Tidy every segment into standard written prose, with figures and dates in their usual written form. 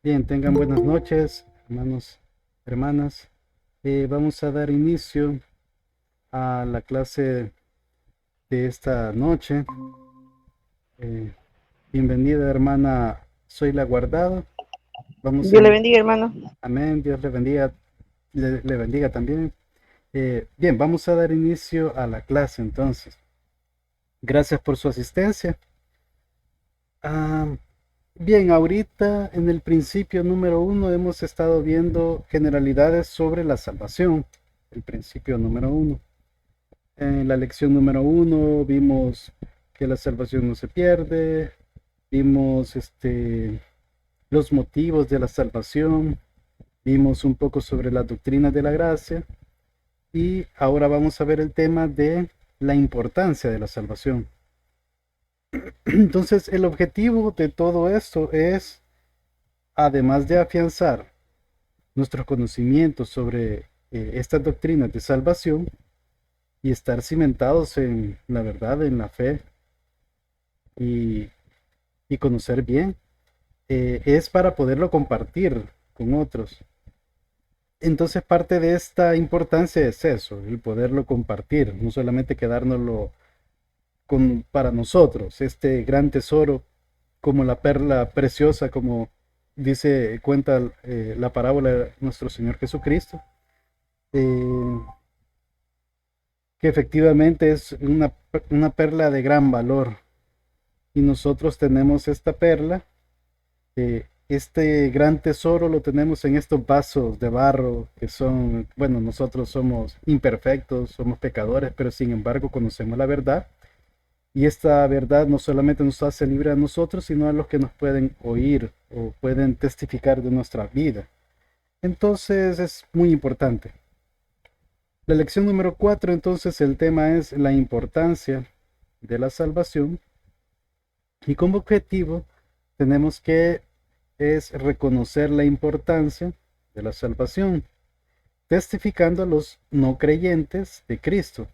Bien, tengan buenas noches, hermanos, hermanas. Vamos a dar inicio a la clase de esta noche. Eh, Bienvenida, hermana Zoila Guardado. Vamos a Dios le in- bendiga, hermano. Amén, Dios le bendiga, le bendiga también. Bien, vamos a dar inicio a la clase entonces. Gracias por su asistencia. Ah, Bien, ahorita en el principio número uno hemos estado viendo generalidades sobre la salvación. El principio número uno. En la lección número uno vimos que la salvación no se pierde, vimos los motivos de la salvación, vimos un poco sobre la doctrina de la gracia y ahora vamos a ver el tema de la importancia de la salvación. Entonces, el objetivo de todo esto es, además de afianzar nuestros conocimientos sobre estas doctrinas de salvación y estar cimentados en la verdad, en la fe y, y conocer bien, es para poderlo compartir con otros. Entonces parte de esta importancia es eso, el poderlo compartir, no solamente quedárnoslo para nosotros, este gran tesoro como la perla preciosa, como dice, cuenta la parábola de nuestro Señor Jesucristo, eh, que efectivamente es una perla de gran valor y nosotros tenemos esta perla. Este gran tesoro lo tenemos en estos vasos de barro que son, bueno, nosotros somos imperfectos, somos pecadores, pero sin embargo conocemos la verdad. Y esta verdad no solamente nos hace libre a nosotros, sino a los que nos pueden oír o pueden testificar de nuestra vida. Entonces es muy importante. La lección número 4, entonces el tema es la importancia de la salvación y como objetivo tenemos que es reconocer la importancia de la salvación, testificando a los no creyentes de Cristo.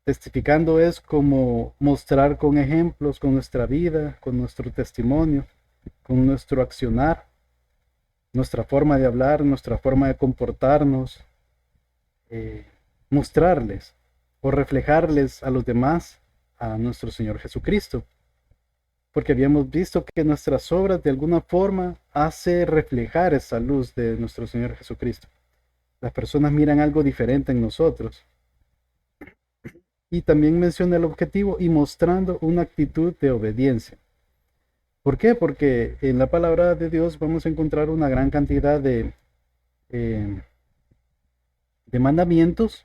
Testificando es como mostrar con ejemplos, con nuestra vida, con nuestro testimonio, con nuestro accionar, nuestra forma de hablar, nuestra forma de comportarnos, eh, mostrarles o reflejarles a los demás a nuestro Señor Jesucristo. Porque habíamos visto que nuestras obras de alguna forma hace reflejar esa luz de nuestro Señor Jesucristo. Las personas miran algo diferente en nosotros. Y también menciona el objetivo y mostrando una actitud de obediencia. ¿Por qué? Porque en la palabra de Dios vamos a encontrar una gran cantidad eh, de mandamientos,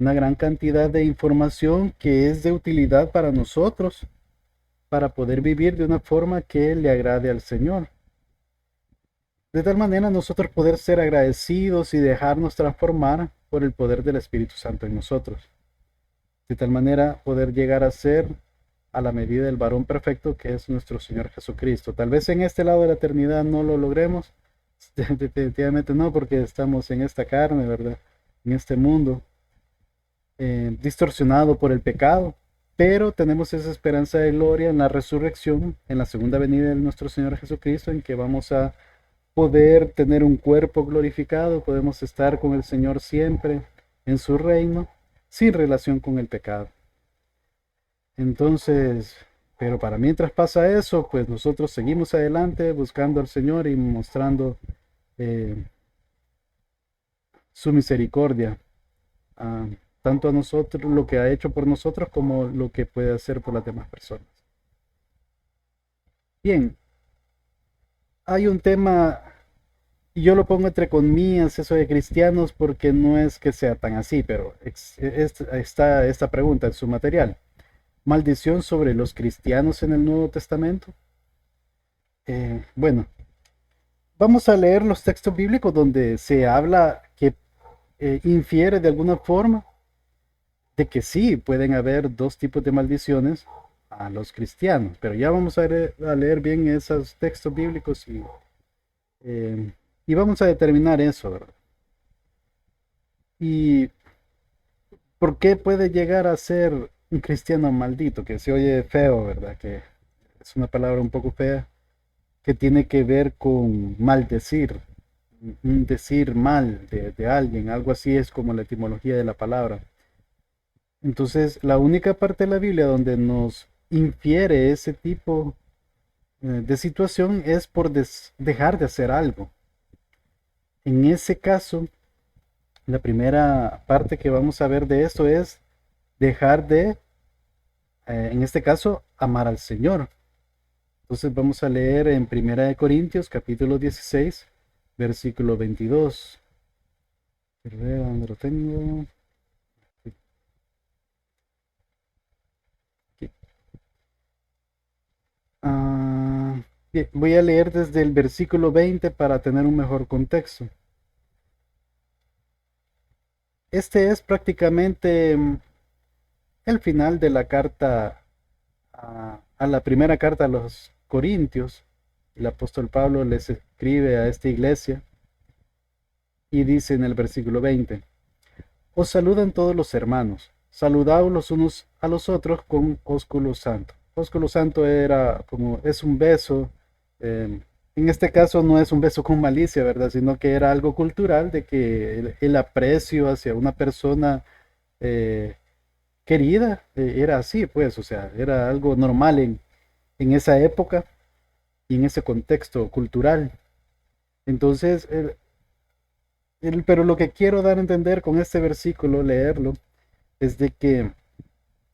una gran cantidad de información que es de utilidad para nosotros, para poder vivir de una forma que le agrade al Señor. De tal manera nosotros poder ser agradecidos y dejarnos transformar por el poder del Espíritu Santo en nosotros. De tal manera poder llegar a ser a la medida del varón perfecto que es nuestro Señor Jesucristo. Tal vez en este lado de la eternidad no lo logremos, definitivamente no, porque estamos en esta carne, ¿verdad? En este mundo distorsionado por el pecado, pero tenemos esa esperanza de gloria en la resurrección, en la segunda venida de nuestro Señor Jesucristo, en que vamos a poder tener un cuerpo glorificado, podemos estar con el Señor siempre en su reino, sin relación con el pecado. Entonces, pero para mientras pasa eso, pues nosotros seguimos adelante buscando al Señor y mostrando eh, su misericordia, a, tanto a nosotros, lo que ha hecho por nosotros, como lo que puede hacer por las demás personas. Bien, hay un tema, y yo lo pongo entre comillas, eso de cristianos, porque no es que sea tan así, pero está esta pregunta en su material. ¿Maldición sobre los cristianos en el Nuevo Testamento? Bueno, vamos a leer los textos bíblicos donde se habla que infiere de alguna forma de que sí pueden haber dos tipos de maldiciones a los cristianos, pero ya vamos a leer bien esos textos bíblicos eh, y vamos a determinar eso, ¿verdad? ¿Y por qué puede llegar a ser un cristiano maldito? Que se oye feo, ¿verdad? Que es una palabra un poco fea, que tiene que ver con maldecir, un decir mal de alguien, algo así es como la etimología de la palabra. Entonces, la única parte de la Biblia donde nos infiere ese tipo de situación es por dejar de hacer algo. En ese caso, la primera parte que vamos a ver de esto es dejar de, en este caso, amar al Señor. Entonces vamos a leer en Primera de Corintios, capítulo 16, versículo 22. Quiero ver dónde lo tengo. Aquí. Bien, voy a leer desde el versículo 20 para tener un mejor contexto. Este es prácticamente el final de la carta a la primera carta a los Corintios. El apóstol Pablo les escribe a esta iglesia y dice en el versículo 20: Os saludan todos los hermanos, saludaos los unos a los otros con ósculo santo. Ósculo santo era como, es un beso, en este caso no es un beso con malicia, ¿verdad? Sino que era algo cultural de que el aprecio hacia una persona eh, querida era así, pues, o sea, era algo normal en esa época y en ese contexto cultural. Entonces, pero lo que quiero dar a entender con este versículo, leerlo, es de que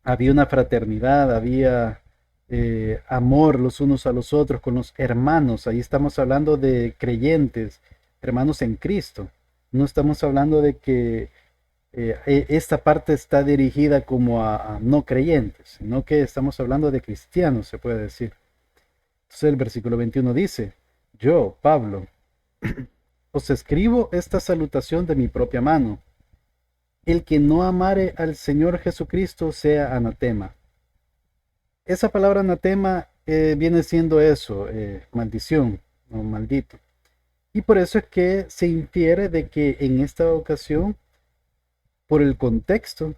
había una fraternidad, había amor los unos a los otros con los hermanos. Ahí estamos hablando de creyentes, hermanos en Cristo. No estamos hablando de que esta parte está dirigida como a no creyentes, sino que estamos hablando de cristianos, se puede decir. Entonces el versículo 21 dice: Yo, Pablo, os escribo esta salutación de mi propia mano. El que no amare al Señor Jesucristo sea anatema. Esa palabra anatema viene siendo eso, maldición o maldito. Y por eso es que se infiere de que en esta ocasión, por el contexto,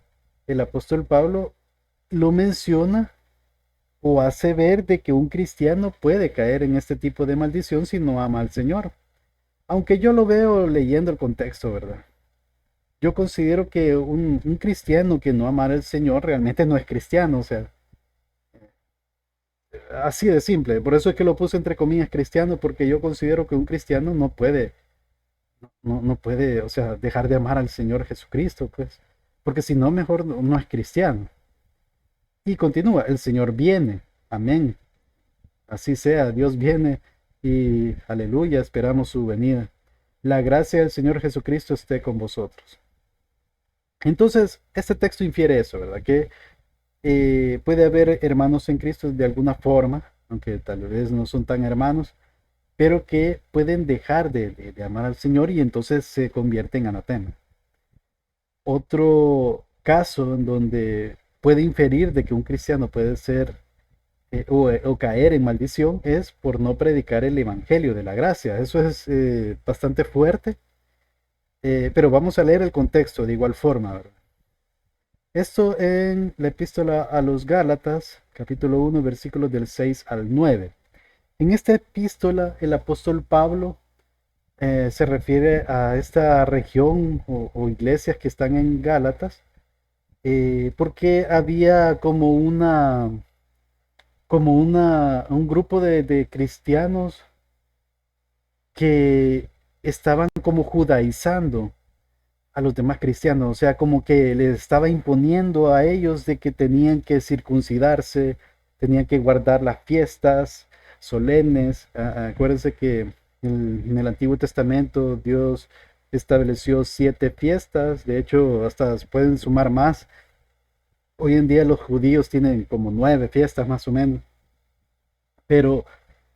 el apóstol Pablo lo menciona o hace ver de que un cristiano puede caer en este tipo de maldición si no ama al Señor. Aunque yo lo veo leyendo el contexto, ¿verdad? Yo considero que un cristiano que no amara al Señor realmente no es cristiano, o sea, así de simple. Por eso es que lo puse entre comillas cristiano, porque yo considero que un cristiano no puede, no puede, o sea, dejar de amar al Señor Jesucristo, pues, porque si no, mejor no es cristiano. Y continúa: el Señor viene, amén. Así sea, Dios viene y aleluya, esperamos su venida. La gracia del Señor Jesucristo esté con vosotros. Entonces, este texto infiere eso, ¿verdad? Que puede haber hermanos en Cristo de alguna forma, aunque tal vez no son tan hermanos, pero que pueden dejar de amar al Señor y entonces se convierten en anatema. Otro caso en donde puede inferir de que un cristiano puede ser o caer en maldición es por no predicar el evangelio de la gracia. Eso es bastante fuerte, pero vamos a leer el contexto de igual forma, ¿verdad? Esto en la epístola a los Gálatas, capítulo 1, versículos del 6 al 9. En esta epístola, el apóstol Pablo se refiere a esta región o iglesias que están en Gálatas, porque había un grupo de cristianos que estaban como judaizando a los demás cristianos, o sea, como que les estaba imponiendo a ellos de que tenían que circuncidarse, tenían que guardar las fiestas solemnes. Acuérdense que en el Antiguo Testamento Dios estableció 7 fiestas, de hecho hasta se pueden sumar más. Hoy en día los judíos tienen como 9 fiestas más o menos, pero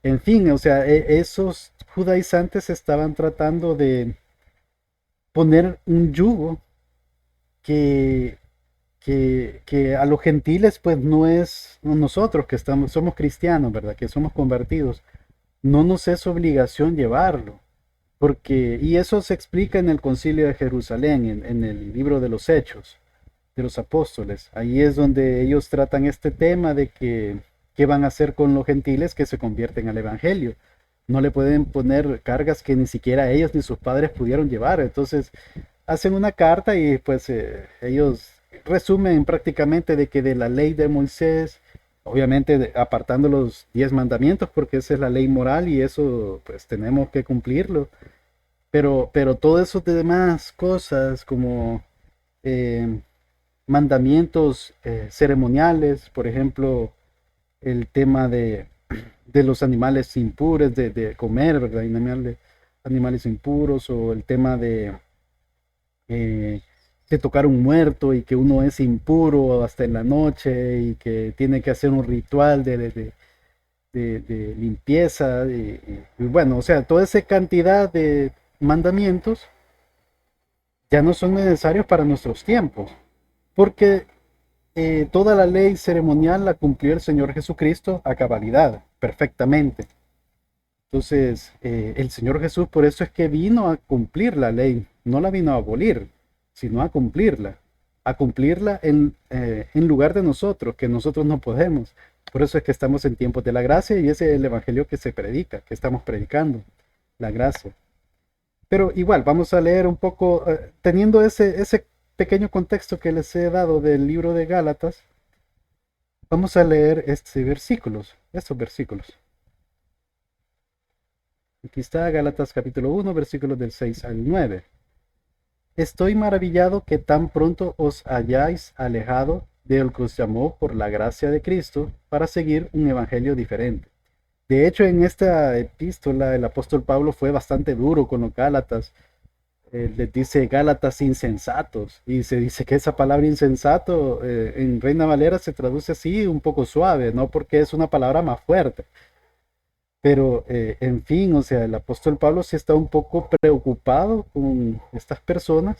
en fin, o sea, esos judaizantes estaban tratando de poner un yugo que, que a los gentiles pues no es nosotros que somos cristianos, ¿verdad? Que somos convertidos. No nos es obligación llevarlo. Porque, y eso se explica en el Concilio de Jerusalén, en el libro de los Hechos de los Apóstoles. Ahí es donde ellos tratan este tema de que qué van a hacer con los gentiles que se convierten al Evangelio. no le pueden poner cargas que ni siquiera ellos ni sus padres pudieron llevar. Entonces hacen una carta y pues ellos resumen prácticamente de que de la ley de Moisés, obviamente apartando los 10 mandamientos, porque esa es la ley moral y eso pues tenemos que cumplirlo. Pero todo eso de demás cosas como eh, mandamientos ceremoniales, por ejemplo, el tema de los animales impuros, de comer, ¿verdad? Animales impuros, o el tema eh, de tocar un muerto y que uno es impuro hasta en la noche y que tiene que hacer un ritual de limpieza. Y bueno, o sea, toda esa cantidad de mandamientos ya no son necesarios para nuestros tiempos, porque toda la ley ceremonial la cumplió el Señor Jesucristo a cabalidad, perfectamente. Entonces, el Señor Jesús por eso es que vino a cumplir la ley, no la vino a abolir, sino a cumplirla en lugar de nosotros, que nosotros no podemos. Por eso es que estamos en tiempos de la gracia y ese es el evangelio que se predica, que estamos predicando, la gracia. Pero igual, vamos a leer un poco, teniendo ese pequeño contexto que les he dado del libro de Gálatas, vamos a leer estos versículos. Aquí está Gálatas capítulo 1, versículos del 6 al 9. Estoy maravillado que tan pronto os hayáis alejado del que os llamó por la gracia de Cristo para seguir un evangelio diferente. De hecho, en esta epístola el apóstol Pablo fue bastante duro con los Gálatas. Les dice Gálatas insensatos y se dice que esa palabra insensato en Reina Valera se traduce así un poco suave, no porque es una palabra más fuerte. Pero, en fin, o sea, el apóstol Pablo sí está un poco preocupado con estas personas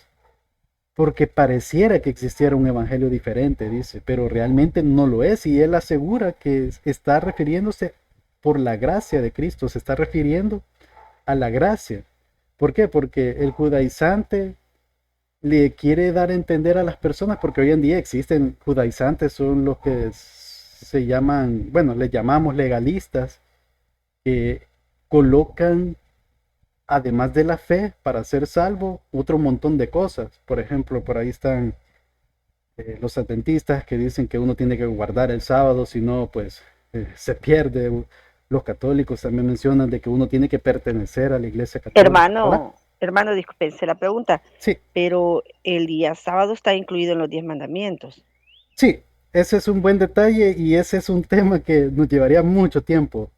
porque pareciera que existiera un evangelio diferente, dice, pero realmente no lo es. Y él asegura que está refiriéndose por la gracia de Cristo, se está refiriendo a la gracia. ¿Por qué? Porque el judaizante le quiere dar a entender a las personas, porque hoy en día existen judaizantes, son los que se llaman, bueno, les llamamos legalistas, que colocan, además de la fe, para ser salvo, otro montón de cosas. Por ejemplo, por ahí están los adventistas que dicen que uno tiene que guardar el sábado, si no, pues se pierde. Los católicos también mencionan de que uno tiene que pertenecer a la iglesia católica. ¿Hola? Hermano, dispense la pregunta, Sí, pero el día sábado está incluido en los 10 mandamientos. sí, ese es un buen detalle y ese es un tema que nos llevaría mucho tiempo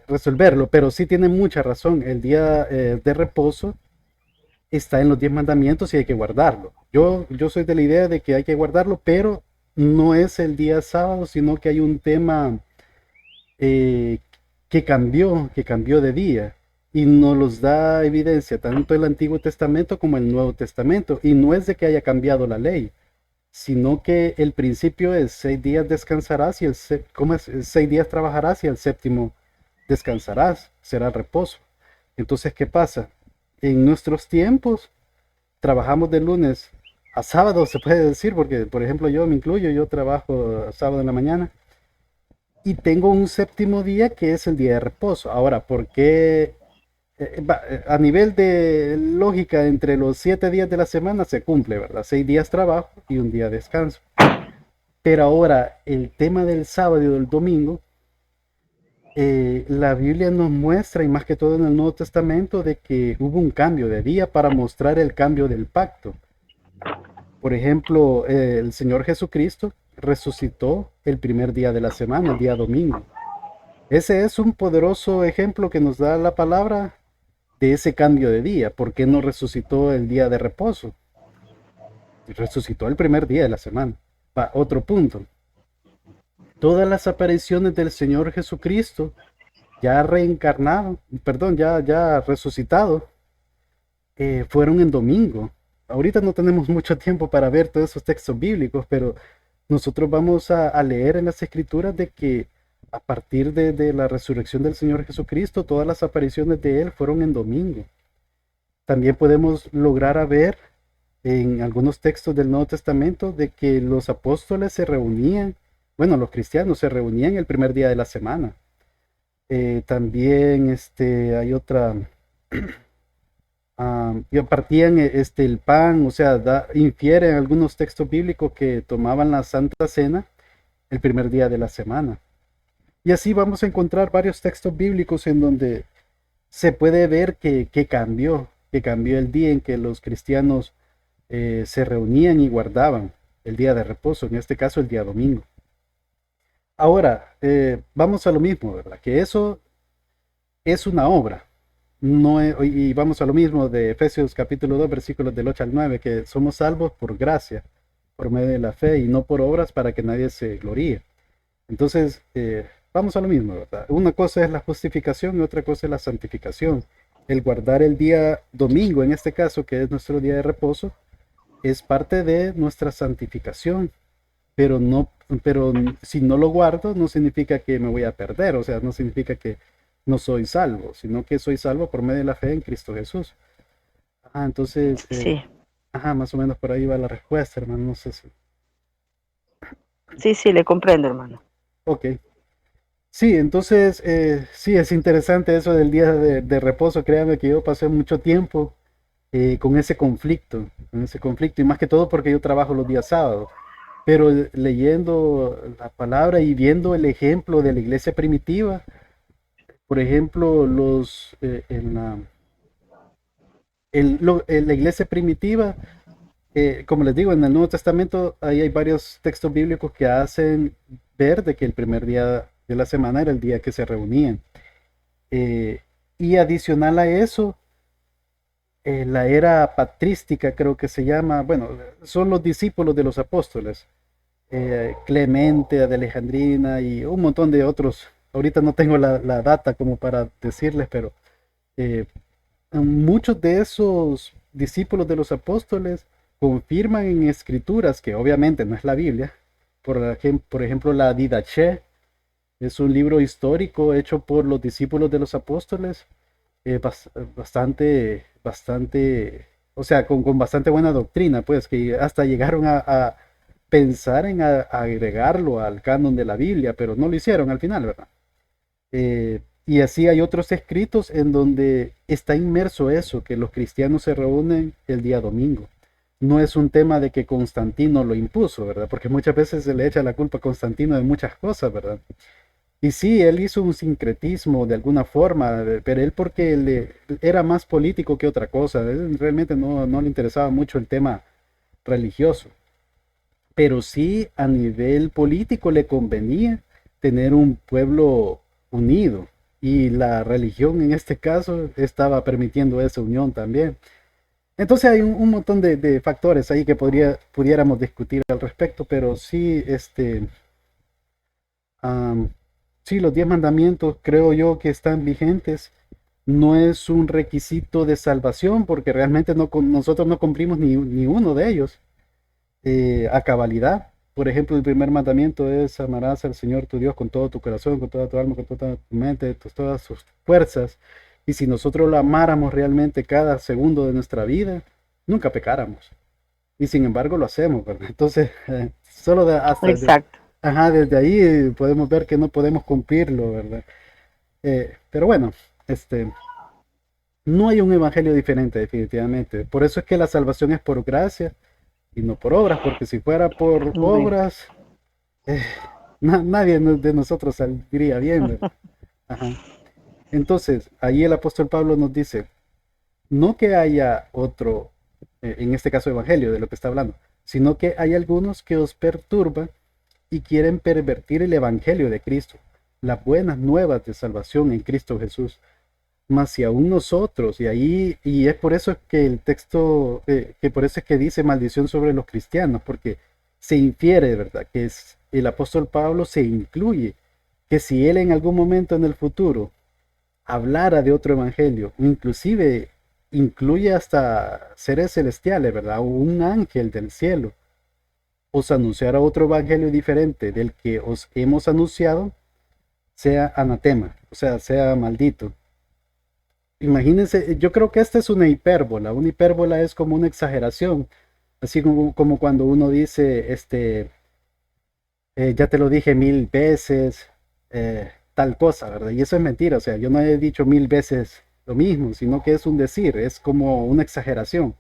resolverlo, pero sí tiene mucha razón. El día de reposo está en los 10 mandamientos y hay que guardarlo. Yo soy de la idea de que hay que guardarlo, pero no es el día sábado, sino que hay un tema eh, que cambió de día y nos los da evidencia tanto el Antiguo Testamento como el Nuevo Testamento. Y no es de que haya cambiado la ley, sino que el principio es 6 días descansarás y ¿cómo es? 6 días trabajarás y el séptimo descansarás, será reposo. Entonces, ¿qué pasa? En nuestros tiempos trabajamos de lunes a sábado, se puede decir, porque por ejemplo yo me incluyo, yo trabajo sábado en la mañana y tengo un séptimo día que es el día de reposo. Ahora, ¿por qué? A nivel de lógica, entre los 7 días de la semana se cumple, ¿verdad? 6 días trabajo y un día descanso. Pero ahora, el tema del sábado y del domingo, la Biblia nos muestra, y más que todo en el Nuevo Testamento, de que hubo un cambio de día para mostrar el cambio del pacto. Por ejemplo, el Señor Jesucristo resucitó el primer día de la semana, el día domingo. Ese es un poderoso ejemplo que nos da la palabra de ese cambio de día. ¿Por qué no resucitó el día de reposo? Resucitó el primer día de la semana. Otro punto. Todas las apariciones del Señor Jesucristo, ya reencarnado, perdón, ya resucitado, fueron en domingo. Ahorita no tenemos mucho tiempo para ver todos esos textos bíblicos, pero nosotros vamos a leer en las escrituras de que a partir de la resurrección del Señor Jesucristo, todas las apariciones de Él fueron en domingo. También podemos lograr a ver en algunos textos del Nuevo Testamento de que los apóstoles se reunían, bueno, los cristianos se reunían el primer día de la semana. También hay otra, y partían el pan, o sea, infieren algunos textos bíblicos que tomaban la Santa Cena el primer día de la semana. Y así vamos a encontrar varios textos bíblicos en donde se puede ver que cambió el día en que los cristianos se reunían y guardaban el día de reposo, en este caso el día domingo. Ahora, vamos a lo mismo, ¿verdad? Que eso es una obra. No y vamos a lo mismo de Efesios capítulo 2 versículos del 8 al 9 que somos salvos por gracia, por medio de la fe y no por obras para que nadie se gloríe. Entonces, vamos a lo mismo, ¿verdad? Una cosa es la justificación y otra cosa es la santificación. El guardar el día domingo, en este caso, que es nuestro día de reposo, es parte de nuestra santificación, pero no, pero si no lo guardo, no significa que me voy a perder, o sea, no significa que no soy salvo, sino que soy salvo por medio de la fe en Cristo Jesús. Entonces, Sí, más o menos por ahí va la respuesta, hermano, no sé si. sí, sí, le comprendo, hermano. Ok. Sí, entonces, sí, es interesante eso del día de reposo. Créame que yo pasé mucho tiempo con ese conflicto, y más que todo porque yo trabajo los días sábados. Pero leyendo la palabra y viendo el ejemplo de la iglesia primitiva, por ejemplo, en la iglesia primitiva, como les digo, en el Nuevo Testamento ahí hay varios textos bíblicos que hacen ver de que el primer día de la semana era el día que se reunían. Eh, y adicional a eso, la era patrística creo que se llama, bueno, son los discípulos de los apóstoles, Clemente de Alejandrina y un montón de otros. Ahorita no tengo la data como para decirles, pero eh, muchos de esos discípulos de los apóstoles confirman en escrituras, que obviamente no es la Biblia, por ejemplo la Didache, es un libro histórico hecho por los discípulos de los apóstoles, bastante, o sea, con bastante buena doctrina, pues que hasta llegaron a pensar en agregarlo al canon de la Biblia, pero no lo hicieron al final, ¿verdad? Y así hay otros escritos en donde está inmerso eso, que los cristianos se reúnen el día domingo. No es un tema de que Constantino lo impuso, ¿verdad? Porque muchas veces se le echa la culpa a Constantino de muchas cosas, ¿verdad? Y sí, él hizo un sincretismo de alguna forma, pero él porque era más político que otra cosa. Él realmente no le interesaba mucho el tema religioso, pero sí a nivel político le convenía tener un pueblo unido, y la religión en este caso estaba permitiendo esa unión también. Entonces hay un montón de factores ahí que pudiéramos discutir al respecto, pero sí, am, sí, los 10 mandamientos creo yo que están vigentes. No es un requisito de salvación porque realmente nosotros no cumplimos ni uno de ellos a cabalidad. Por ejemplo, el primer mandamiento es amarás al Señor tu Dios con todo tu corazón, con toda tu alma, con toda tu mente, todas tus fuerzas. Y si nosotros lo amáramos realmente cada segundo de nuestra vida, nunca pecáramos. Y sin embargo lo hacemos, ¿verdad? Entonces, solo Exacto. desde ahí podemos ver que no podemos cumplirlo, ¿verdad? Pero bueno, este, no hay un evangelio diferente definitivamente. Por eso es que la salvación es por gracia y no por obras, porque si fuera por Amén. obras, eh, nadie de nosotros saldría bien, ¿verdad? Ajá. Entonces, ahí el apóstol Pablo nos dice, no que haya otro, en este caso evangelio, de lo que está hablando, sino que hay algunos que os perturban y quieren pervertir el evangelio de Cristo, las buenas nuevas de salvación en Cristo Jesús. Mas si aún nosotros, y es por eso que el texto, que por eso es que dice maldición sobre los cristianos, porque se infiere, ¿verdad? Que el apóstol Pablo se incluye, que si él en algún momento en el futuro hablara de otro evangelio, o inclusive incluye hasta seres celestiales, ¿verdad? O un ángel del cielo, os anunciara otro evangelio diferente del que os hemos anunciado, sea anatema, o sea, sea maldito. Imagínense, yo creo que esta es una hipérbola. Una hipérbola es como una exageración, así como cuando uno dice, ya te lo dije 1000 veces, tal cosa, ¿verdad? Y eso es mentira, o sea, yo no he dicho 1000 veces lo mismo, sino que es un decir, es como una exageración.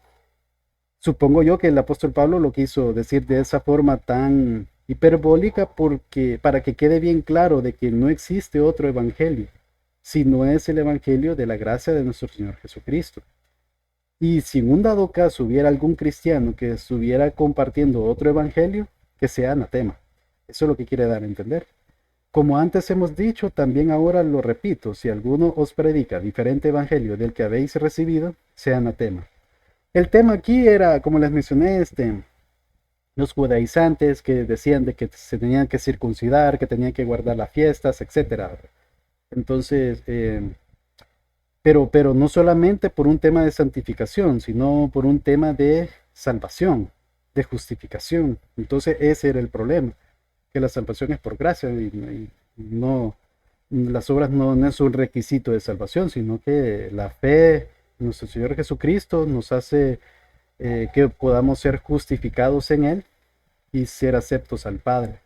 Supongo yo que el apóstol Pablo lo quiso decir de esa forma tan hiperbólica porque para que quede bien claro de que no existe otro evangelio, sino es el evangelio de la gracia de nuestro Señor Jesucristo. Y si en un dado caso hubiera algún cristiano que estuviera compartiendo otro evangelio, que sea anatema. Eso es lo que quiere dar a entender. Como antes hemos dicho, también ahora lo repito, si alguno os predica diferente evangelio del que habéis recibido, sea anatema. El tema aquí era, como les mencioné, los judaizantes que decían de que se tenían que circuncidar, que tenían que guardar las fiestas, etcétera. Entonces, pero no solamente por un tema de santificación, sino por un tema de salvación, de justificación. Entonces ese era el problema, que la salvación es por gracia y no, las obras no es un requisito de salvación, sino que la fe en nuestro Señor Jesucristo nos hace que podamos ser justificados en Él y ser aceptos al Padre.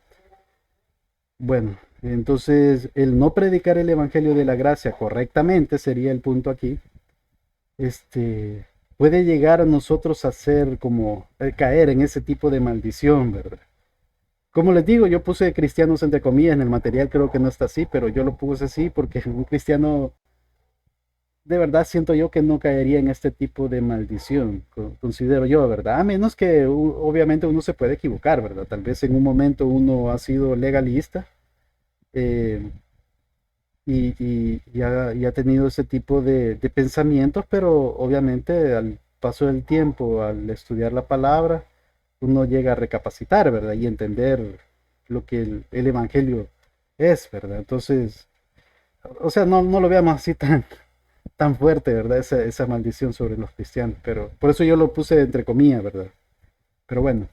Bueno, entonces el no predicar el Evangelio de la gracia correctamente sería el punto aquí. Puede llegar a nosotros a ser como caer en ese tipo de maldición, ¿verdad? Como les digo, yo puse cristianos entre comillas en el material, creo que no está así, pero yo lo puse así porque un cristiano de verdad siento yo que no caería en este tipo de maldición, considero yo, ¿verdad? A menos que obviamente uno se puede equivocar, ¿verdad? Tal vez en un momento uno ha sido legalista eh, y ha tenido ese tipo de pensamientos, pero obviamente al paso del tiempo, al estudiar la palabra, uno llega a recapacitar, ¿verdad? Y entender lo que el Evangelio es, ¿verdad? Entonces, o sea, no lo veamos así tan fuerte, ¿verdad? Esa maldición sobre los cristianos, pero por eso yo lo puse entre comillas, ¿verdad? Pero bueno,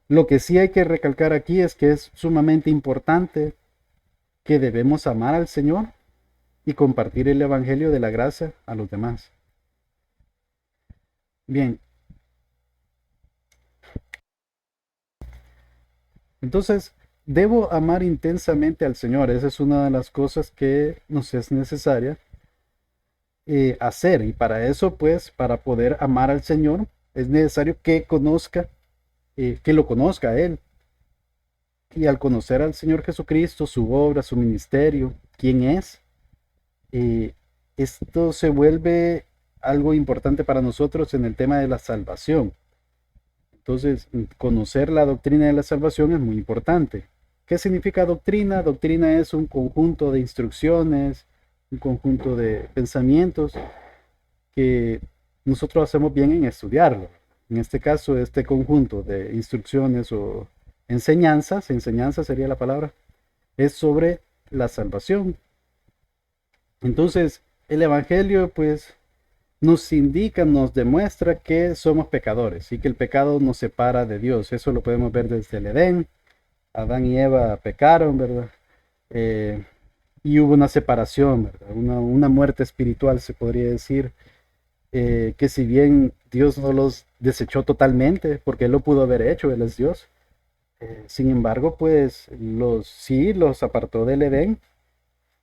lo que sí hay que recalcar aquí es que es sumamente importante que debemos amar al Señor y compartir el Evangelio de la gracia a los demás. Bien, entonces debo amar intensamente al Señor. Esa es una de las cosas que nos es necesaria hacer. Y para eso, pues, para poder amar al Señor, es necesario que lo conozca a Él. Y al conocer al Señor Jesucristo, su obra, su ministerio, quién es, eh, esto se vuelve algo importante para nosotros en el tema de la salvación. Entonces, conocer la doctrina de la salvación es muy importante. ¿Qué significa doctrina? Doctrina es un conjunto de instrucciones, un conjunto de pensamientos que nosotros hacemos bien en estudiarlo. En este caso, este conjunto de instrucciones o enseñanza sería la palabra, es sobre la salvación. Entonces, el Evangelio, pues, nos indica, nos demuestra que somos pecadores y que el pecado nos separa de Dios. Eso lo podemos ver desde el Edén. Adán y Eva pecaron, ¿verdad? Eh, y hubo una separación, ¿verdad? Una muerte espiritual, se podría decir, que si bien Dios no los desechó totalmente, porque Él lo pudo haber hecho, Él es Dios, sin embargo, pues sí los apartó del Edén,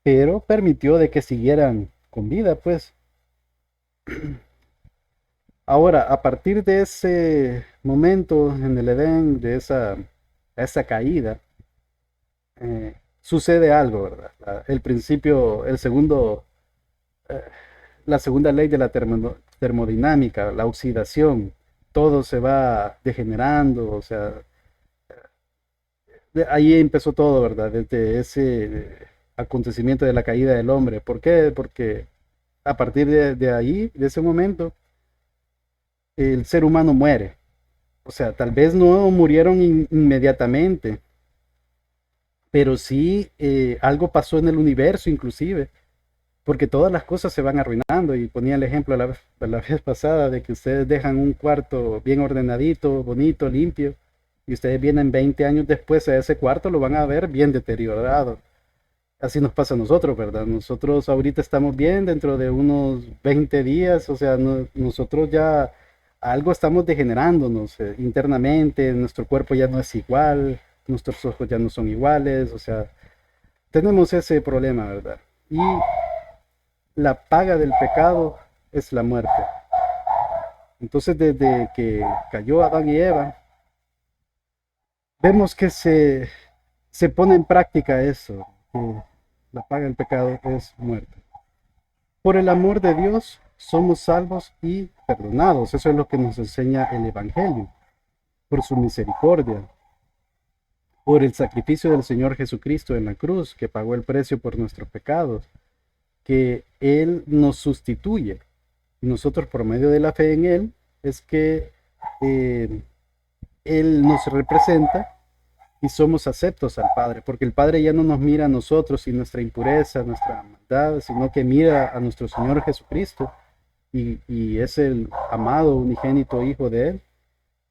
pero permitió de que siguieran con vida, pues. Ahora, a partir de ese momento en el Edén, de esa caída, sucede algo, ¿verdad? El principio, eh, la segunda ley de la termodinámica, la oxidación, todo se va degenerando, o sea, ahí empezó todo, ¿verdad? Desde ese acontecimiento de la caída del hombre. ¿Por qué? Porque a partir de ahí, de ese momento, el ser humano muere. O sea, tal vez no murieron inmediatamente, pero sí algo pasó en el universo inclusive, porque todas las cosas se van arruinando. Y ponía el ejemplo la vez pasada de que ustedes dejan un cuarto bien ordenadito, bonito, limpio, y ustedes vienen 20 años después a ese cuarto, lo van a ver bien deteriorado. Así nos pasa a nosotros, ¿verdad? Nosotros ahorita estamos bien, dentro de unos 20 días, o sea, nosotros ya algo estamos degenerándonos internamente, nuestro cuerpo ya no es igual, nuestros ojos ya no son iguales, o sea, tenemos ese problema, ¿verdad? Y la paga del pecado es la muerte. Entonces, desde que cayó Adán y Eva, vemos que se pone en práctica eso, que la paga del pecado es muerte. Por el amor de Dios somos salvos y perdonados. Eso es lo que nos enseña el Evangelio. Por su misericordia, por el sacrificio del Señor Jesucristo en la cruz, que pagó el precio por nuestros pecados, que Él nos sustituye. Y nosotros, por medio de la fe en Él, es que eh, Él nos representa y somos aceptos al Padre, porque el Padre ya no nos mira a nosotros y nuestra impureza, nuestra maldad, sino que mira a nuestro Señor Jesucristo y es el amado unigénito Hijo de Él.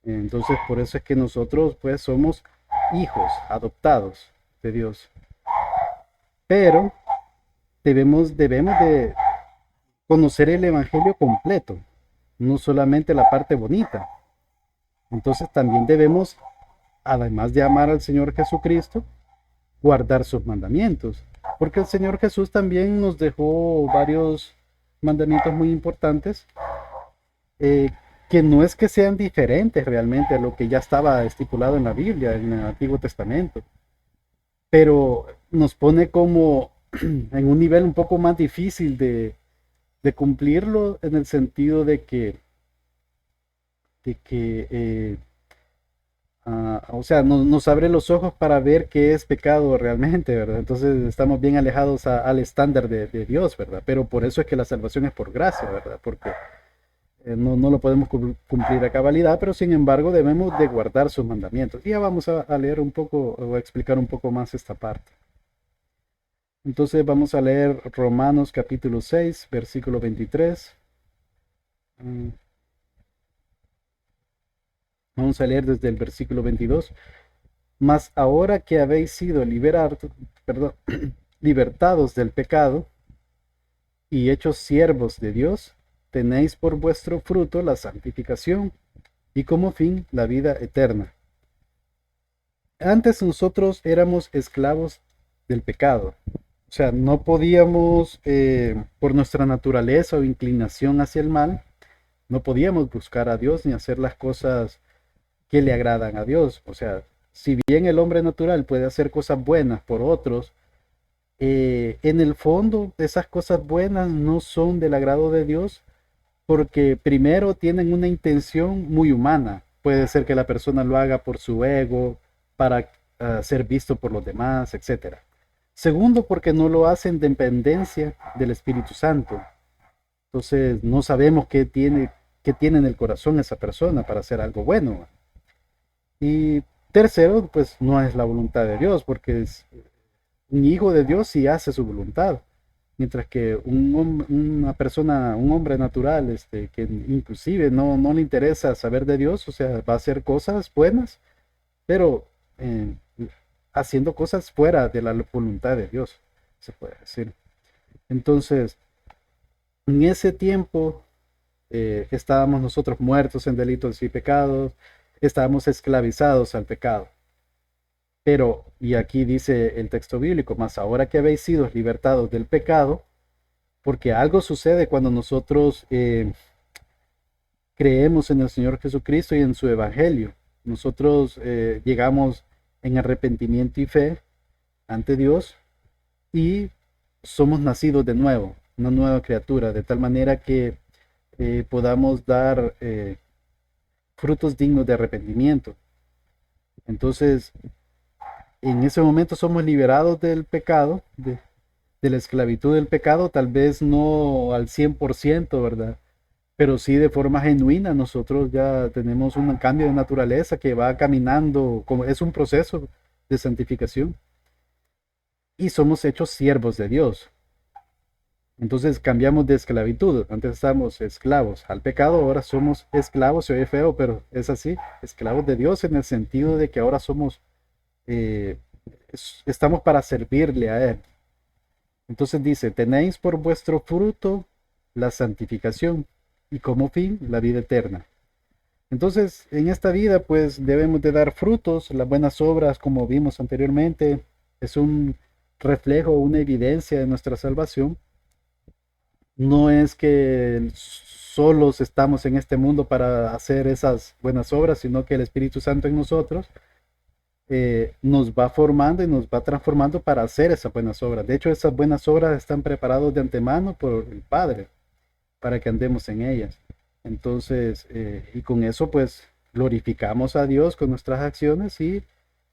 Entonces, por eso es que nosotros, pues, somos hijos adoptados de Dios. Pero debemos de conocer el Evangelio completo, no solamente la parte bonita. Entonces, también debemos, además de amar al Señor Jesucristo, guardar sus mandamientos. Porque el Señor Jesús también nos dejó varios mandamientos muy importantes eh, que no es que sean diferentes realmente a lo que ya estaba estipulado en la Biblia, en el Antiguo Testamento, pero nos pone como en un nivel un poco más difícil de cumplirlo en el sentido de que o sea, nos abre los ojos para ver qué es pecado realmente, ¿verdad? Entonces estamos bien alejados al estándar de Dios, ¿verdad? Pero por eso es que la salvación es por gracia, ¿verdad? Porque no lo podemos cumplir a cabalidad, pero sin embargo debemos de guardar sus mandamientos. Y ya vamos a leer un poco o a explicar un poco más esta parte. Entonces vamos a leer Romanos capítulo 6, versículo 23. Mm, Vamos a leer desde el versículo 22. Mas ahora que habéis sido perdón, libertados del pecado y hechos siervos de Dios, tenéis por vuestro fruto la santificación y como fin la vida eterna. Antes nosotros éramos esclavos del pecado, o sea, no podíamos, por nuestra naturaleza o inclinación hacia el mal, no podíamos buscar a Dios ni hacer las cosas que le agradan a Dios. O sea, si bien el hombre natural puede hacer cosas buenas por otros, en el fondo esas cosas buenas no son del agrado de Dios porque primero tienen una intención muy humana. Puede ser que la persona lo haga por su ego, para ser visto por los demás, etcétera. Segundo, porque no lo hace en dependencia del Espíritu Santo. Entonces, no sabemos qué tiene en el corazón esa persona para hacer algo bueno. Y tercero, pues no es la voluntad de Dios, porque es un hijo de Dios y hace su voluntad. Mientras que una persona, un hombre natural, que inclusive no le interesa saber de Dios, o sea, va a hacer cosas buenas, pero eh, haciendo cosas fuera de la voluntad de Dios, se puede decir. Entonces, en ese tiempo estábamos nosotros muertos en delitos y pecados, estábamos esclavizados al pecado. Pero, y aquí dice el texto bíblico, más ahora que habéis sido libertados del pecado, porque algo sucede cuando nosotros creemos en el Señor Jesucristo y en su Evangelio. Nosotros llegamos en arrepentimiento y fe ante Dios y somos nacidos de nuevo, una nueva criatura, de tal manera que podamos dar frutos dignos de arrepentimiento. Entonces, en ese momento somos liberados del pecado, de la esclavitud del pecado, tal vez no al 100%, ¿verdad? Pero sí de forma genuina, nosotros ya tenemos un cambio de naturaleza que va caminando, como es un proceso de santificación, y somos hechos siervos de Dios. Entonces cambiamos de esclavitud. Antes estábamos esclavos al pecado, ahora somos esclavos, se oye feo, pero es así, esclavos de Dios en el sentido de que ahora somos, eh, estamos para servirle a Él. Entonces dice, tenéis por vuestro fruto la santificación y como fin la vida eterna. Entonces, en esta vida, pues debemos de dar frutos, las buenas obras, como vimos anteriormente, es un reflejo, una evidencia de nuestra salvación. No es que solos estamos en este mundo para hacer esas buenas obras, sino que el Espíritu Santo en nosotros nos va formando y nos va transformando para hacer esas buenas obras. De hecho, esas buenas obras están preparadas de antemano por el Padre para que andemos en ellas. Entonces, y con eso pues glorificamos a Dios con nuestras acciones y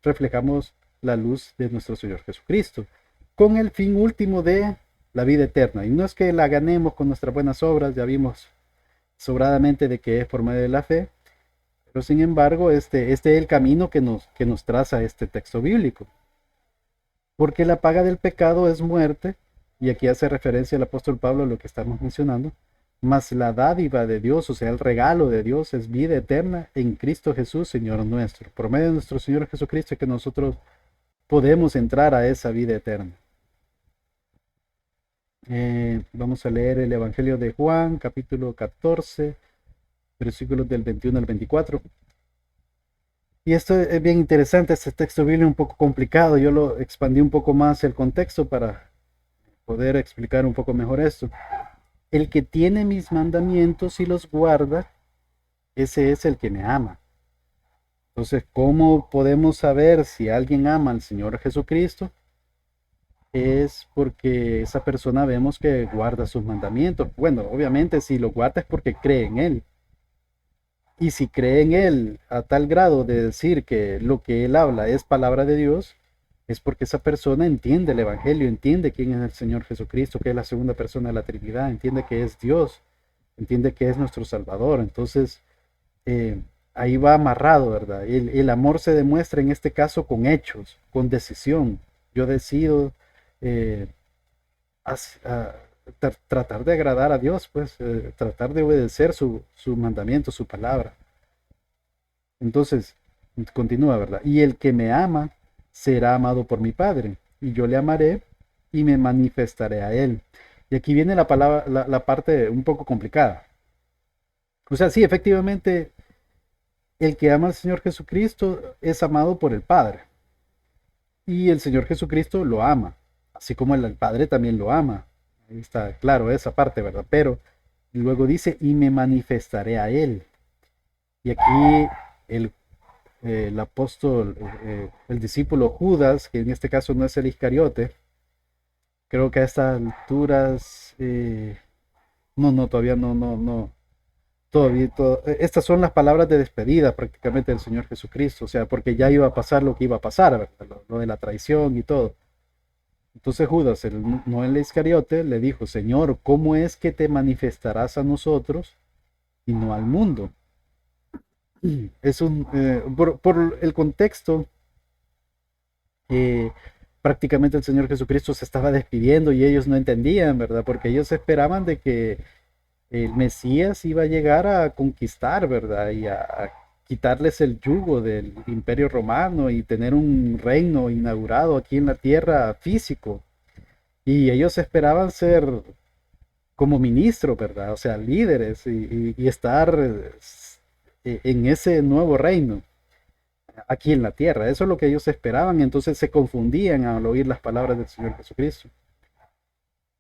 reflejamos la luz de nuestro Señor Jesucristo, con el fin último de la vida eterna. Y no es que la ganemos con nuestras buenas obras, ya vimos sobradamente de que es por medio de la fe, pero sin embargo, este es el camino que nos traza este texto bíblico. Porque la paga del pecado es muerte, y aquí hace referencia el apóstol Pablo a lo que estamos mencionando, mas la dádiva de Dios, o sea, el regalo de Dios es vida eterna en Cristo Jesús, Señor nuestro. Por medio de nuestro Señor Jesucristo que nosotros podemos entrar a esa vida eterna. Vamos a leer el Evangelio de Juan, capítulo 14, versículos del 21 al 24. Y esto es bien interesante, este texto viene un poco complicado, yo lo expandí un poco más el contexto para poder explicar un poco mejor esto. El que tiene mis mandamientos y los guarda, ese es el que me ama. Entonces, ¿cómo podemos saber si alguien ama al Señor Jesucristo? Es porque esa persona vemos que guarda sus mandamientos. Bueno, obviamente si lo guarda es porque cree en Él. Y si cree en Él a tal grado de decir que lo que Él habla es palabra de Dios, es porque esa persona entiende el Evangelio, entiende quién es el Señor Jesucristo, que es la segunda persona de la Trinidad, entiende que es Dios, entiende que es nuestro Salvador. Entonces, ahí va amarrado, ¿verdad? El amor se demuestra en este caso con hechos, con decisión. Yo decido eh, tratar de agradar a Dios, pues tratar de obedecer su mandamiento, su palabra. Entonces, continúa, ¿verdad? Y el que me ama será amado por mi Padre, y yo le amaré y me manifestaré a él. Y aquí viene la palabra, la parte un poco complicada. O sea, sí, efectivamente, el que ama al Señor Jesucristo es amado por el Padre. Y el Señor Jesucristo lo ama, así como el Padre también lo ama. Ahí está claro esa parte, ¿verdad? Pero luego dice, y me manifestaré a él. Y aquí el, el apóstol, el discípulo Judas, que en este caso no es el Iscariote, creo que a estas alturas, todavía no, todavía, estas son las palabras de despedida prácticamente del Señor Jesucristo, o sea, porque ya iba a pasar lo que iba a pasar, ¿verdad? Lo de la traición y todo. Entonces Judas, no el Iscariote, le dijo, Señor, ¿cómo es que te manifestarás a nosotros y no al mundo? Es por el contexto, eh, prácticamente el Señor Jesucristo se estaba despidiendo y ellos no entendían, ¿verdad? Porque ellos esperaban de que el Mesías iba a llegar a conquistar, ¿verdad? Y a quitarles el yugo del Imperio Romano y tener un reino inaugurado aquí en la tierra físico. Y ellos esperaban ser como ministros, ¿verdad? O sea, líderes y estar en ese nuevo reino aquí en la tierra. Eso es lo que ellos esperaban, entonces se confundían al oír las palabras del Señor Jesucristo.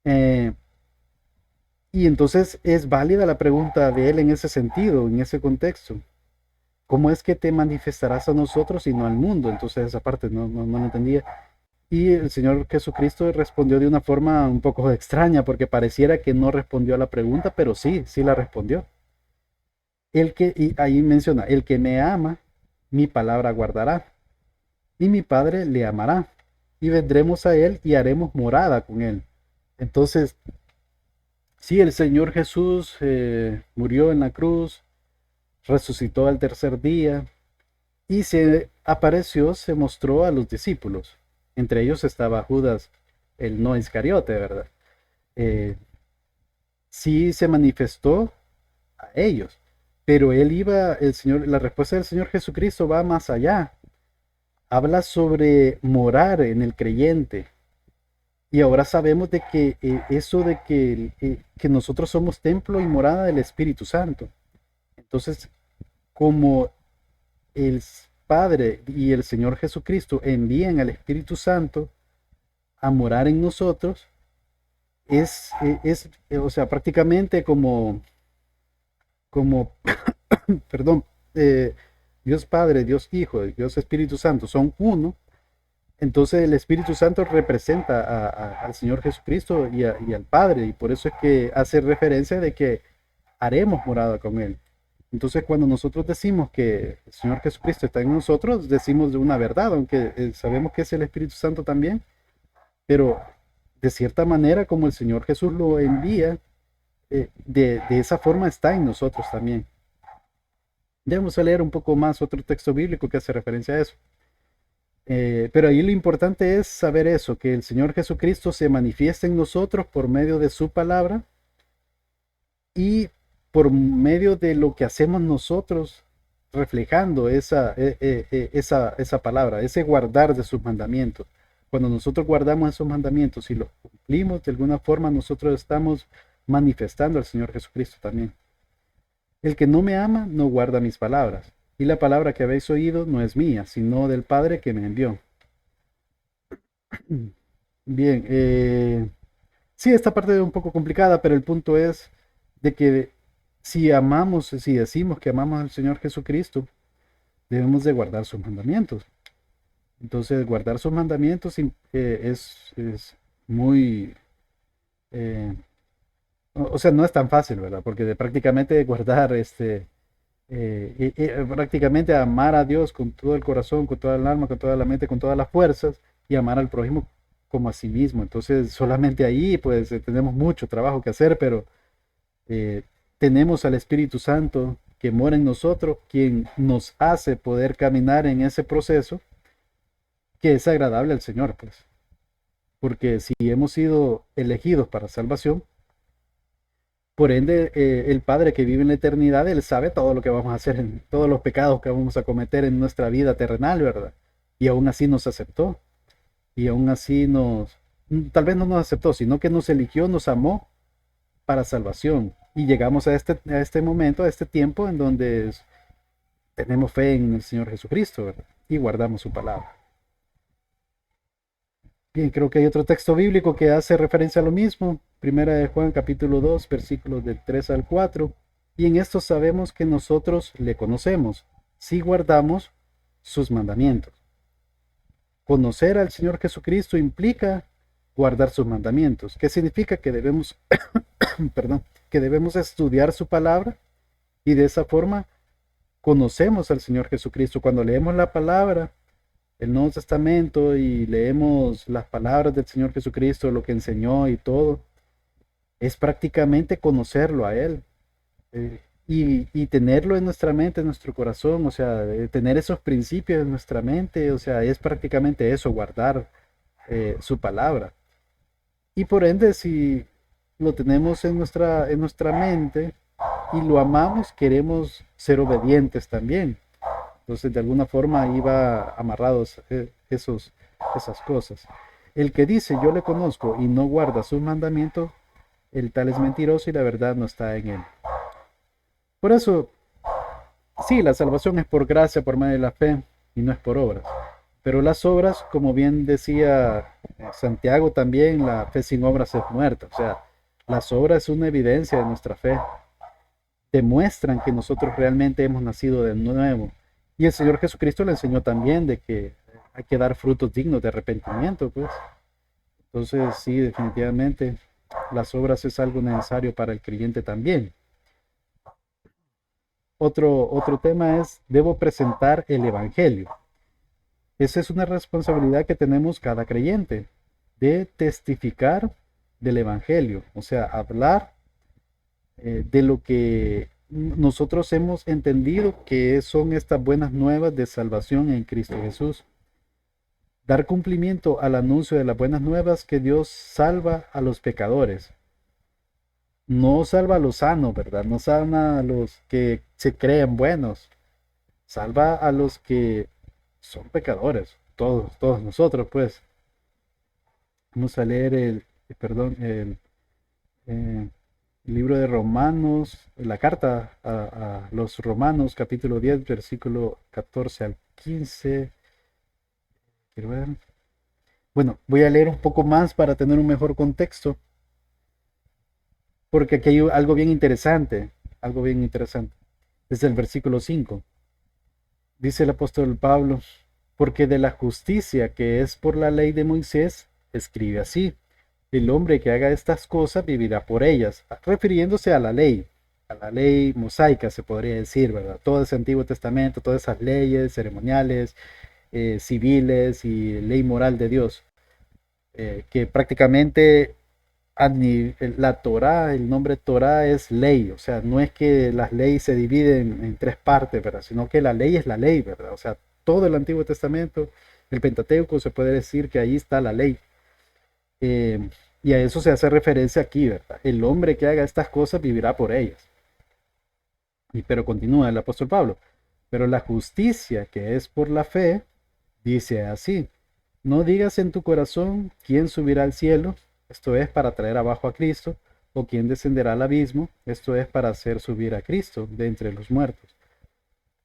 Eh, y entonces es válida la pregunta de él en ese sentido, en ese contexto. ¿Cómo es que te manifestarás a nosotros y no al mundo? Entonces esa parte no la entendía. Y el Señor Jesucristo respondió de una forma un poco extraña, porque pareciera que no respondió a la pregunta, pero sí la respondió. Y ahí menciona, el que me ama, mi palabra guardará, y mi Padre le amará, y vendremos a él y haremos morada con él. Entonces, sí, el Señor Jesús murió en la cruz, resucitó al tercer día, y se apareció, se mostró a los discípulos. Entre ellos estaba Judas, el no Iscariote, ¿verdad? Eh, sí se manifestó a ellos, pero la respuesta del Señor Jesucristo va más allá. Habla sobre morar en el creyente. Y ahora sabemos de que eso de que nosotros somos templo y morada del Espíritu Santo. Entonces, como el Padre y el Señor Jesucristo envían al Espíritu Santo, a morar en nosotros, o sea, prácticamente como perdón, eh, Dios Padre, Dios Hijo, Dios Espíritu Santo son uno. Entonces el Espíritu Santo representa al Señor Jesucristo y al Padre, y por eso es que hace referencia de que haremos morada con Él. Entonces cuando nosotros decimos que el Señor Jesucristo está en nosotros, decimos de una verdad, aunque sabemos que es el Espíritu Santo también, pero de cierta manera como el Señor Jesús lo envía, de esa forma está en nosotros también. Ya vamos a leer un poco más otro texto bíblico que hace referencia a eso. Pero ahí lo importante es saber eso, que el Señor Jesucristo se manifiesta en nosotros por medio de su palabra y por medio de lo que hacemos nosotros, reflejando esa palabra, ese guardar de sus mandamientos. Cuando nosotros guardamos esos mandamientos y los cumplimos, de alguna forma nosotros estamos manifestando al Señor Jesucristo también. El que no me ama no guarda mis palabras, y la palabra que habéis oído no es mía, sino del Padre que me envió. Bien, sí, esta parte es un poco complicada, pero el punto es de que si amamos, si decimos que amamos al Señor Jesucristo, debemos de guardar sus mandamientos. Entonces, guardar sus mandamientos es muy, eh, o sea, no es tan fácil, ¿verdad? Porque de prácticamente guardar, prácticamente amar a Dios con todo el corazón, con toda el alma, con toda la mente, con todas las fuerzas, y amar al prójimo como a sí mismo. Entonces, solamente ahí, pues, tenemos mucho trabajo que hacer, pero eh, tenemos al Espíritu Santo que mora en nosotros, quien nos hace poder caminar en ese proceso que es agradable al Señor, pues. Porque si hemos sido elegidos para salvación, por ende, el Padre que vive en la eternidad, Él sabe todo lo que vamos a hacer, en todos los pecados que vamos a cometer en nuestra vida terrenal, ¿verdad? Y aún así nos aceptó. Y aún así tal vez no nos aceptó, sino que nos eligió, nos amó para salvación. Y llegamos a este momento, a este tiempo en donde tenemos fe en el Señor Jesucristo, ¿verdad? Y guardamos su palabra. Bien, creo que hay otro texto bíblico que hace referencia a lo mismo. Primera de Juan capítulo 2 versículos del 3 al 4. Y en esto sabemos que nosotros le conocemos, si guardamos sus mandamientos. Conocer al Señor Jesucristo implica guardar sus mandamientos. ¿Qué significa? Que debemos, perdón, que debemos estudiar su palabra y de esa forma conocemos al Señor Jesucristo. Cuando leemos la palabra, el Nuevo Testamento y leemos las palabras del Señor Jesucristo, lo que enseñó y todo, es prácticamente conocerlo a Él y tenerlo en nuestra mente, en nuestro corazón, o sea, tener esos principios en nuestra mente, o sea, es prácticamente eso, guardar su palabra. Y por ende, si lo tenemos en nuestra mente y lo amamos, queremos ser obedientes también. Entonces, de alguna forma ahí va amarrados esas cosas. El que dice yo le conozco y no guarda sus mandamientos, el tal es mentiroso y la verdad no está en él. Por eso, sí, la salvación es por gracia, por medio de la fe y no es por obras. Pero las obras, como bien decía Santiago también, la fe sin obras es muerta. O sea, las obras es una evidencia de nuestra fe. Demuestran que nosotros realmente hemos nacido de nuevo. Y el Señor Jesucristo le enseñó también de que hay que dar frutos dignos de arrepentimiento, pues. Entonces, sí, definitivamente, las obras es algo necesario para el creyente también. Otro tema es, debo presentar el Evangelio. Esa es una responsabilidad que tenemos cada creyente, de testificar del Evangelio, o sea, hablar de lo que nosotros hemos entendido que son estas buenas nuevas de salvación en Cristo Jesús. Dar cumplimiento al anuncio de las buenas nuevas que Dios salva a los pecadores. No salva a los sanos, ¿verdad? No salva a los que se creen buenos. Salva a los que son pecadores. Todos nosotros, pues. Vamos a leer eh, el libro de Romanos, la carta a los Romanos, capítulo 10 versículo 14 al 15. Quiero ver. Bueno, voy a leer un poco más para tener un mejor contexto, porque aquí hay algo bien interesante. Desde el versículo 5 dice el apóstol Pablo, porque de la justicia que es por la ley de Moisés, escribe así, el hombre que haga estas cosas vivirá por ellas, refiriéndose a la ley mosaica se podría decir, ¿verdad? Todo ese Antiguo Testamento, todas esas leyes ceremoniales, civiles y ley moral de Dios, que prácticamente la Torá, el nombre Torá es ley, o sea, no es que las leyes se dividen en tres partes, ¿verdad? Sino que la ley es la ley, ¿verdad? O sea, todo el Antiguo Testamento, el Pentateuco, se puede decir que ahí está la ley. Eh, y a eso se hace referencia aquí, ¿verdad? El hombre que haga estas cosas vivirá por ellas. Pero continúa el apóstol Pablo. Pero la justicia que es por la fe, dice así, no digas en tu corazón quién subirá al cielo, esto es para traer abajo a Cristo, o quién descenderá al abismo, esto es para hacer subir a Cristo de entre los muertos.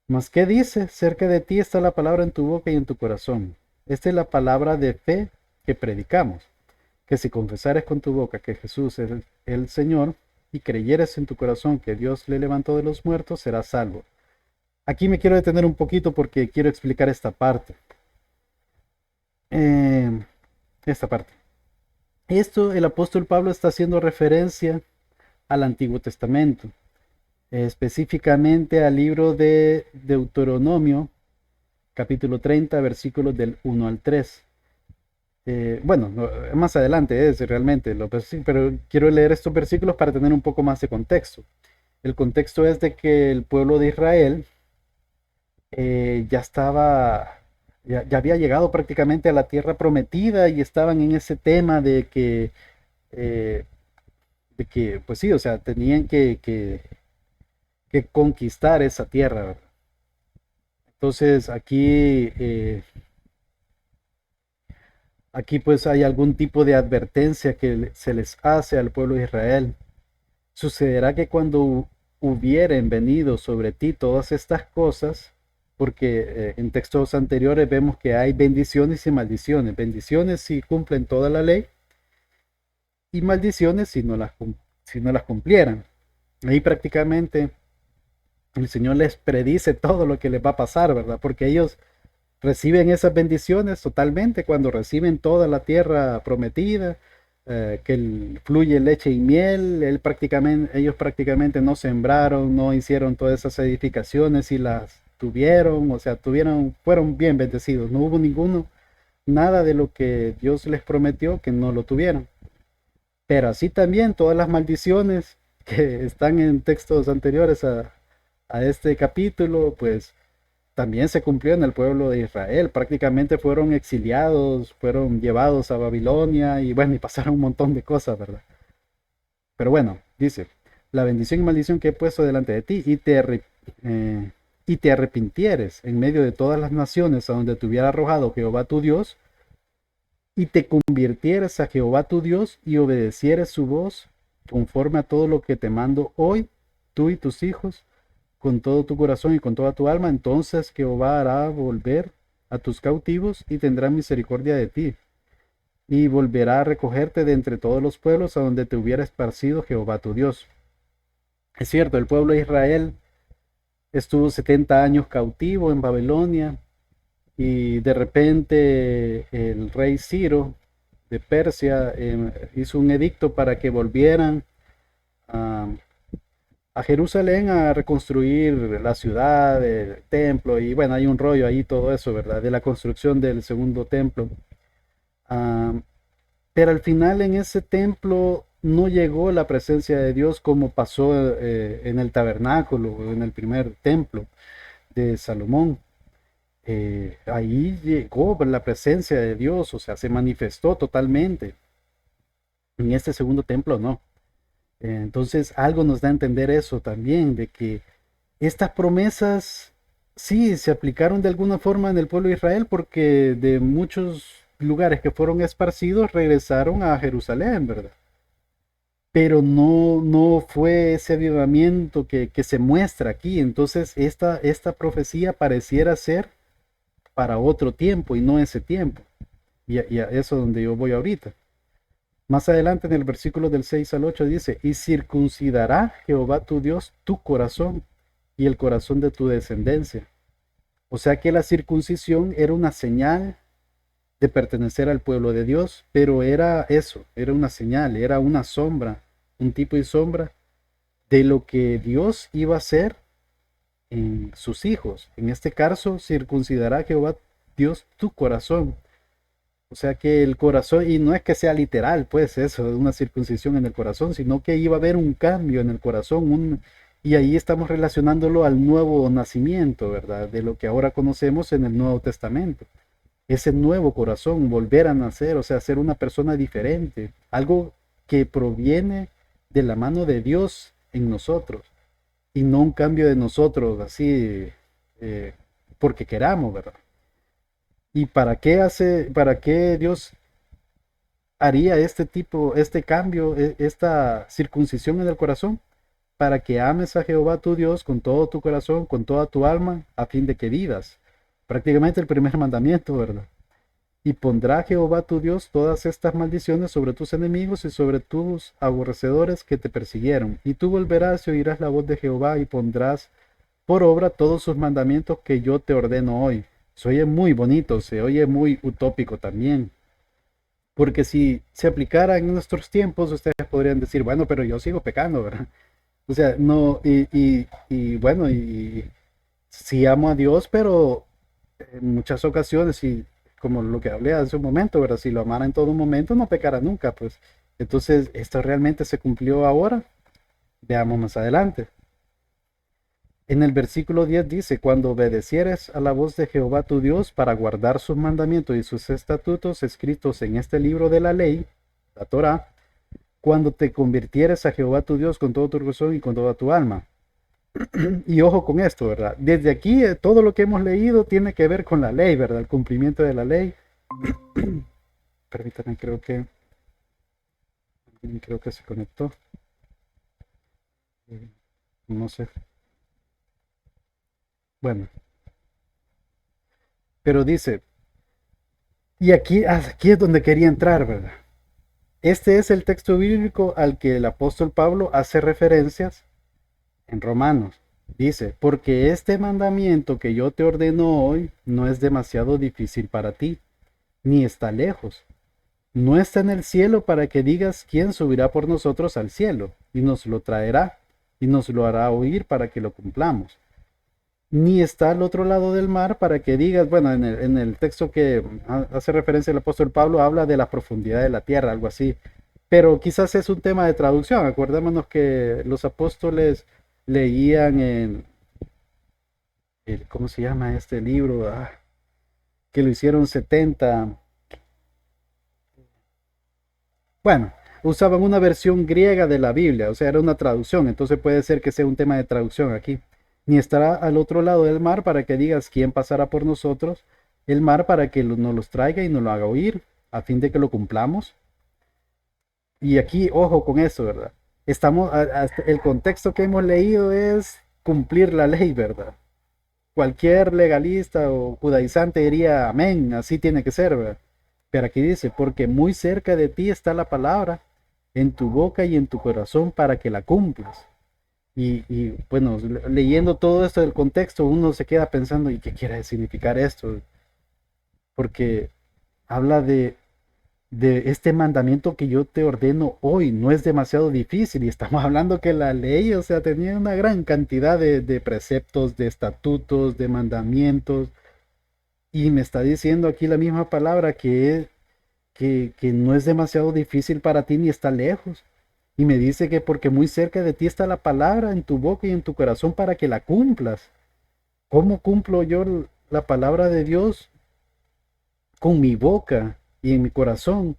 Mas ¿qué dice? Cerca de ti está la palabra en tu boca y en tu corazón. Esta es la palabra de fe que predicamos, que si confesares con tu boca que Jesús es el Señor y creyeres en tu corazón que Dios le levantó de los muertos, serás salvo. Aquí me quiero detener un poquito porque quiero explicar esta parte. Eh, esta parte. Esto el apóstol Pablo está haciendo referencia al Antiguo Testamento, específicamente al libro de Deuteronomio, capítulo 30, versículos del 1 al 3. Bueno, más adelante es realmente, pero quiero leer estos versículos para tener un poco más de contexto. El contexto es de que el pueblo de Israel ya estaba, ya había llegado prácticamente a la tierra prometida y estaban en ese tema eh, de que pues sí, o sea, tenían que conquistar esa tierra, ¿verdad? Entonces aquí pues hay algún tipo de advertencia que se les hace al pueblo de Israel. Sucederá que cuando hubieren venido sobre ti todas estas cosas, porque en textos anteriores vemos que hay bendiciones y maldiciones. Bendiciones si cumplen toda la ley y maldiciones si no las cumplieran. Ahí prácticamente el Señor les predice todo lo que les va a pasar, ¿verdad? Porque ellos reciben esas bendiciones totalmente cuando reciben toda la tierra prometida, fluye leche y miel. Ellos prácticamente no sembraron, no hicieron todas esas edificaciones y las tuvieron, o sea, fueron bien bendecidos. No hubo nada de lo que Dios les prometió que no lo tuvieron. Pero así también todas las maldiciones que están en textos anteriores a este capítulo, pues también se cumplió en el pueblo de Israel. Prácticamente fueron exiliados, fueron llevados a Babilonia y bueno, y pasaron un montón de cosas, ¿verdad? Pero bueno, dice, la bendición y maldición que he puesto delante de ti y te arrepintieres en medio de todas las naciones a donde te hubiera arrojado Jehová tu Dios, y te convirtieres a Jehová tu Dios y obedecieres su voz conforme a todo lo que te mando hoy, tú y tus hijos, con todo tu corazón y con toda tu alma, entonces Jehová hará volver a tus cautivos y tendrá misericordia de ti, y volverá a recogerte de entre todos los pueblos a donde te hubiera esparcido Jehová tu Dios. Es cierto, el pueblo de Israel estuvo 70 años cautivo en Babilonia y de repente el rey Ciro de Persia hizo un edicto para que volvieran a, a Jerusalén a reconstruir la ciudad, el templo, y bueno, hay un rollo ahí, todo eso, ¿verdad? De la construcción del segundo templo. Ah, pero al final en ese templo no llegó la presencia de Dios como pasó en el tabernáculo, en el primer templo de Salomón. Ahí llegó la presencia de Dios, o sea, se manifestó totalmente. En este segundo templo no. Entonces, algo nos da a entender eso también, de que estas promesas sí se aplicaron de alguna forma en el pueblo de Israel porque de muchos lugares que fueron esparcidos regresaron a Jerusalén, ¿verdad? Pero no fue ese avivamiento que se muestra aquí. Entonces, esta profecía pareciera ser para otro tiempo y no ese tiempo. y a eso donde yo voy ahorita. Más adelante en el versículo del 6 al 8 dice, y circuncidará Jehová tu Dios tu corazón y el corazón de tu descendencia. O sea que la circuncisión era una señal de pertenecer al pueblo de Dios, pero era eso, era una señal, era una sombra, un tipo y sombra de lo que Dios iba a hacer en sus hijos. En este caso, circuncidará Jehová Dios tu corazón. O sea que el corazón, y no es que sea literal, pues eso, una circuncisión en el corazón, sino que iba a haber un cambio en el corazón, y ahí estamos relacionándolo al nuevo nacimiento, ¿verdad? De lo que ahora conocemos en el Nuevo Testamento. Ese nuevo corazón, volver a nacer, o sea, ser una persona diferente, algo que proviene de la mano de Dios en nosotros, y no un cambio de nosotros así eh, porque queramos, ¿verdad? ¿Y para qué Dios haría este tipo, este cambio, esta circuncisión en el corazón? Para que ames a Jehová tu Dios con todo tu corazón, con toda tu alma, a fin de que vivas. Prácticamente el primer mandamiento, ¿verdad? Y pondrá Jehová tu Dios todas estas maldiciones sobre tus enemigos y sobre tus aborrecedores que te persiguieron. Y tú volverás y oirás la voz de Jehová y pondrás por obra todos sus mandamientos que yo te ordeno hoy. Se oye muy bonito, se oye muy utópico también. Porque si se aplicara en nuestros tiempos, ustedes podrían decir, bueno, pero yo sigo pecando, ¿verdad? O sea, no, y bueno, y sí amo a Dios, pero en muchas ocasiones, y como lo que hablé hace un momento, ¿verdad? Si lo amara en todo momento, no pecara nunca, pues. Entonces, ¿esto realmente se cumplió ahora? Veamos más adelante. En el versículo 10 dice, cuando obedecieres a la voz de Jehová tu Dios para guardar sus mandamientos y sus estatutos escritos en este libro de la ley, la Torá, cuando te convirtieres a Jehová tu Dios con todo tu corazón y con toda tu alma. Y ojo con esto, ¿verdad? Desde aquí todo lo que hemos leído tiene que ver con la ley, ¿verdad? El cumplimiento de la ley. Permítanme, creo que se conectó. No sé. Bueno, pero dice, y aquí es donde quería entrar, ¿verdad? Este es el texto bíblico al que el apóstol Pablo hace referencias en Romanos. Dice, porque este mandamiento que yo te ordeno hoy no es demasiado difícil para ti, ni está lejos. No está en el cielo para que digas quién subirá por nosotros al cielo, y nos lo traerá, y nos lo hará oír para que lo cumplamos. Ni está al otro lado del mar para que digas, bueno, en el texto que hace referencia el apóstol Pablo habla de la profundidad de la tierra, algo así. Pero quizás es un tema de traducción. Acordémonos que los apóstoles leían ¿cómo se llama este libro? Que lo hicieron 70. Bueno, usaban una versión griega de la Biblia, o sea, era una traducción, entonces puede ser que sea un tema de traducción aquí. Ni estará al otro lado del mar para que digas quién pasará por nosotros, el mar para que nos los traiga y nos lo haga oír, a fin de que lo cumplamos. Y aquí, ojo con eso, ¿verdad? El contexto que hemos leído es cumplir la ley, ¿verdad? Cualquier legalista o judaizante diría, amén, así tiene que ser, ¿verdad? Pero aquí dice, porque muy cerca de ti está la palabra, en tu boca y en tu corazón para que la cumplas. Bueno, leyendo todo esto del contexto, uno se queda pensando, ¿y qué quiere significar esto? Porque habla de este mandamiento que yo te ordeno hoy, no es demasiado difícil, y estamos hablando que la ley, o sea, tenía una gran cantidad de preceptos, de estatutos, de mandamientos, y me está diciendo aquí la misma palabra que no es demasiado difícil para ti ni está lejos. Y me dice que porque muy cerca de ti está la palabra en tu boca y en tu corazón para que la cumplas. ¿Cómo cumplo yo la palabra de Dios? Con mi boca y en mi corazón.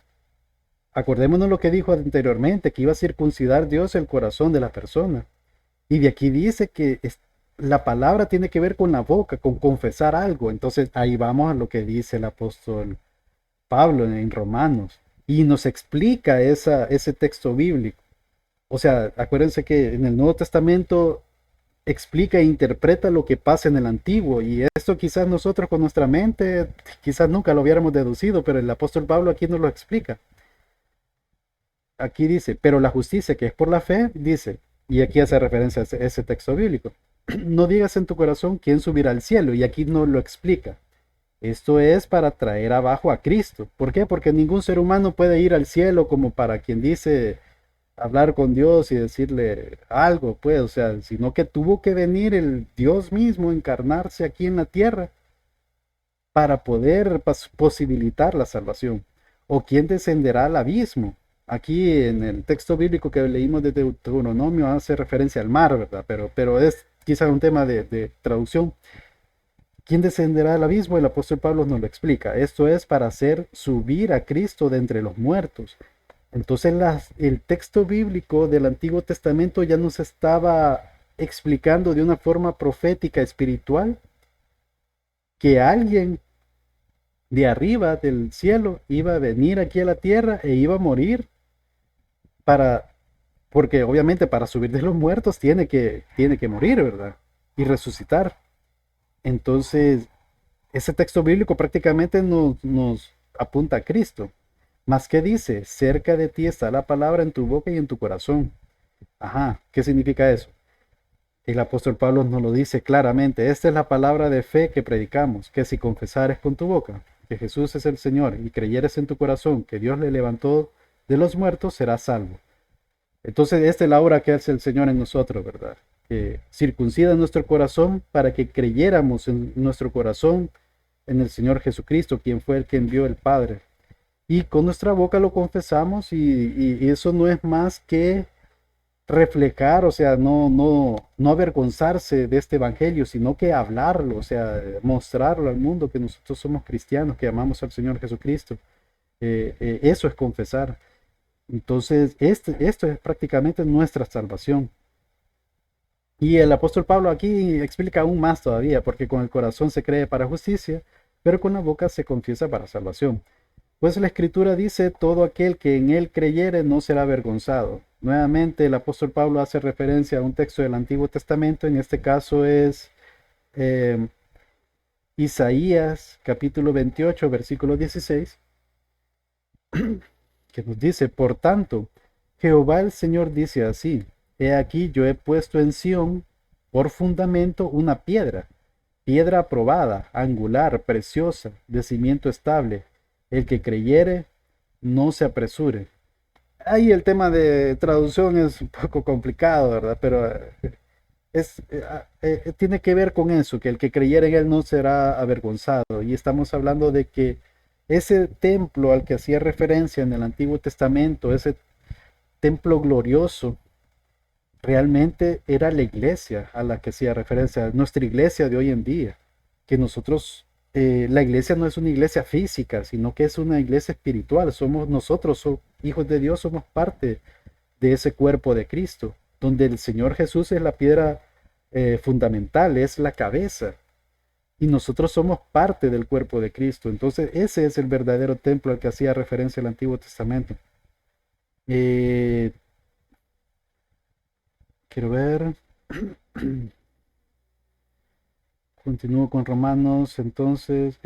Acordémonos lo que dijo anteriormente, que iba a circuncidar Dios el corazón de la persona. Y de aquí dice que la palabra tiene que ver con la boca, con confesar algo. Entonces ahí vamos a lo que dice el apóstol Pablo en Romanos. Y nos explica ese texto bíblico. O sea, acuérdense que en el Nuevo Testamento explica e interpreta lo que pasa en el antiguo. Y esto quizás nosotros con nuestra mente, quizás nunca lo hubiéramos deducido, pero el apóstol Pablo aquí nos lo explica. Aquí dice, pero la justicia que es por la fe, dice, y aquí hace referencia a ese texto bíblico, no digas en tu corazón quién subirá al cielo, y aquí nos lo explica. Esto es para traer abajo a Cristo. ¿Por qué? Porque ningún ser humano puede ir al cielo como para quien dice hablar con Dios y decirle algo, pues, o sea, sino que tuvo que venir el Dios mismo, encarnarse aquí en la tierra para poder posibilitar la salvación. ¿O quién descenderá al abismo? Aquí en el texto bíblico que leímos de Deuteronomio hace referencia al mar, ¿verdad? Pero es quizá un tema de traducción. ¿Quién descenderá al abismo? El apóstol Pablo nos lo explica. Esto es para hacer subir a Cristo de entre los muertos. Entonces el texto bíblico del Antiguo Testamento ya nos estaba explicando de una forma profética espiritual que alguien de arriba del cielo iba a venir aquí a la tierra e iba a morir para, porque obviamente para subir de los muertos tiene que morir, ¿verdad? Y resucitar. Entonces, ese texto bíblico prácticamente nos apunta a Cristo. Más que dice, cerca de ti está la palabra en tu boca y en tu corazón. Ajá, ¿qué significa eso? El apóstol Pablo nos lo dice claramente. Esta es la palabra de fe que predicamos, que si confesares con tu boca que Jesús es el Señor y creyeres en tu corazón que Dios le levantó de los muertos, serás salvo. Entonces, esta es la obra que hace el Señor en nosotros, ¿verdad? Que circuncida nuestro corazón para que creyéramos en nuestro corazón en el Señor Jesucristo, quien fue el que envió el Padre. Y con nuestra boca lo confesamos y eso no es más que reflejar, o sea, no avergonzarse de este evangelio, sino que hablarlo, o sea, mostrarlo al mundo que nosotros somos cristianos, que amamos al Señor Jesucristo. Eso es confesar. Entonces, esto es prácticamente nuestra salvación. Y el apóstol Pablo aquí explica aún más todavía, porque con el corazón se cree para justicia, pero con la boca se confiesa para salvación. Pues la escritura dice, todo aquel que en él creyere no será avergonzado. Nuevamente el apóstol Pablo hace referencia a un texto del Antiguo Testamento, en este caso es eh, Isaías capítulo 28, versículo 16, que nos dice, por tanto, Jehová el Señor dice así, he aquí yo he puesto en Sión por fundamento una piedra, piedra aprobada, angular, preciosa, de cimiento estable. El que creyere, no se apresure. Ahí el tema de traducción es un poco complicado, ¿verdad? Pero tiene que ver con eso, que el que creyere en él no será avergonzado. Y estamos hablando de que ese templo al que hacía referencia en el Antiguo Testamento, ese templo glorioso, realmente era la iglesia a la que hacía referencia, nuestra iglesia de hoy en día, que nosotros, la iglesia no es una iglesia física, sino que es una iglesia espiritual, somos nosotros, hijos de Dios, somos parte de ese cuerpo de Cristo, donde el Señor Jesús es la piedra fundamental, es la cabeza, y nosotros somos parte del cuerpo de Cristo, entonces ese es el verdadero templo al que hacía referencia el Antiguo Testamento. Eh, Quiero ver. Continúo con Romanos, entonces.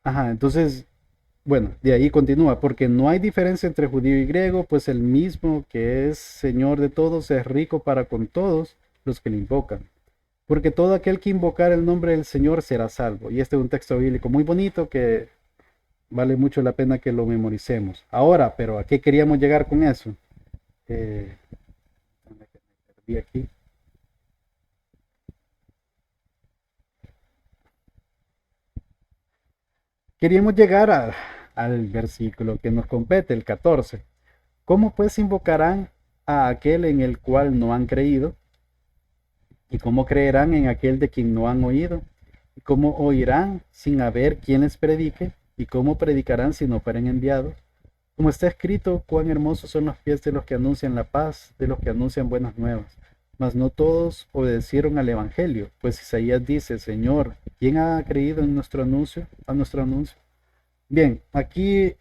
Ajá, entonces, bueno, de ahí continúa, porque no hay diferencia entre judío y griego, pues el mismo que es Señor de todos es rico para con todos los que le invocan. Porque todo aquel que invocar el nombre del Señor será salvo. Y este es un texto bíblico muy bonito que vale mucho la pena que lo memoricemos. Ahora, pero ¿a qué queríamos llegar con eso? Eh, me perdí aquí. Queríamos llegar al versículo que nos compete, el 14. ¿Cómo pues invocarán a aquel en el cual no han creído? ¿Y cómo creerán en aquel de quien no han oído? ¿Y cómo oirán sin haber quien les predique? ¿Y cómo predicarán si no fueren enviados? Como está escrito, cuán hermosos son los pies de los que anuncian la paz, de los que anuncian buenas nuevas. Mas no todos obedecieron al Evangelio, pues Isaías dice, Señor, ¿quién ha creído en nuestro anuncio, a nuestro anuncio? Bien, aquí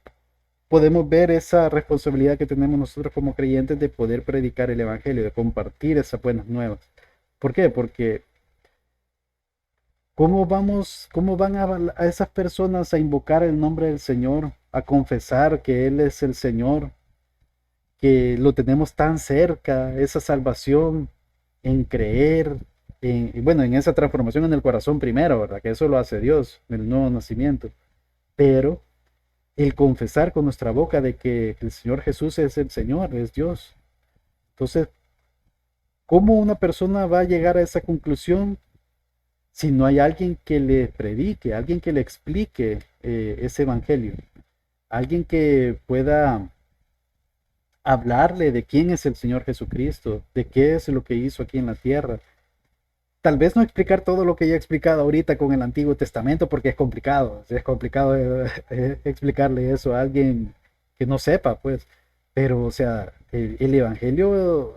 podemos ver esa responsabilidad que tenemos nosotros como creyentes de poder predicar el Evangelio, de compartir esas buenas nuevas. ¿Por qué? Porque cómo van a esas personas a invocar el nombre del Señor, a confesar que Él es el Señor, que lo tenemos tan cerca, esa salvación, en creer, bueno, en esa transformación en el corazón primero, ¿verdad? Que eso lo hace Dios, el nuevo nacimiento. Pero el confesar con nuestra boca de que el Señor Jesús es el Señor, es Dios. Entonces, ¿cómo una persona va a llegar a esa conclusión si no hay alguien que le predique, alguien que le explique ese evangelio? Alguien que pueda hablarle de quién es el Señor Jesucristo, de qué es lo que hizo aquí en la tierra. Tal vez no explicar todo lo que ya he explicado ahorita con el Antiguo Testamento porque es complicado explicarle eso a alguien que no sepa, pues. Pero, o sea, el Evangelio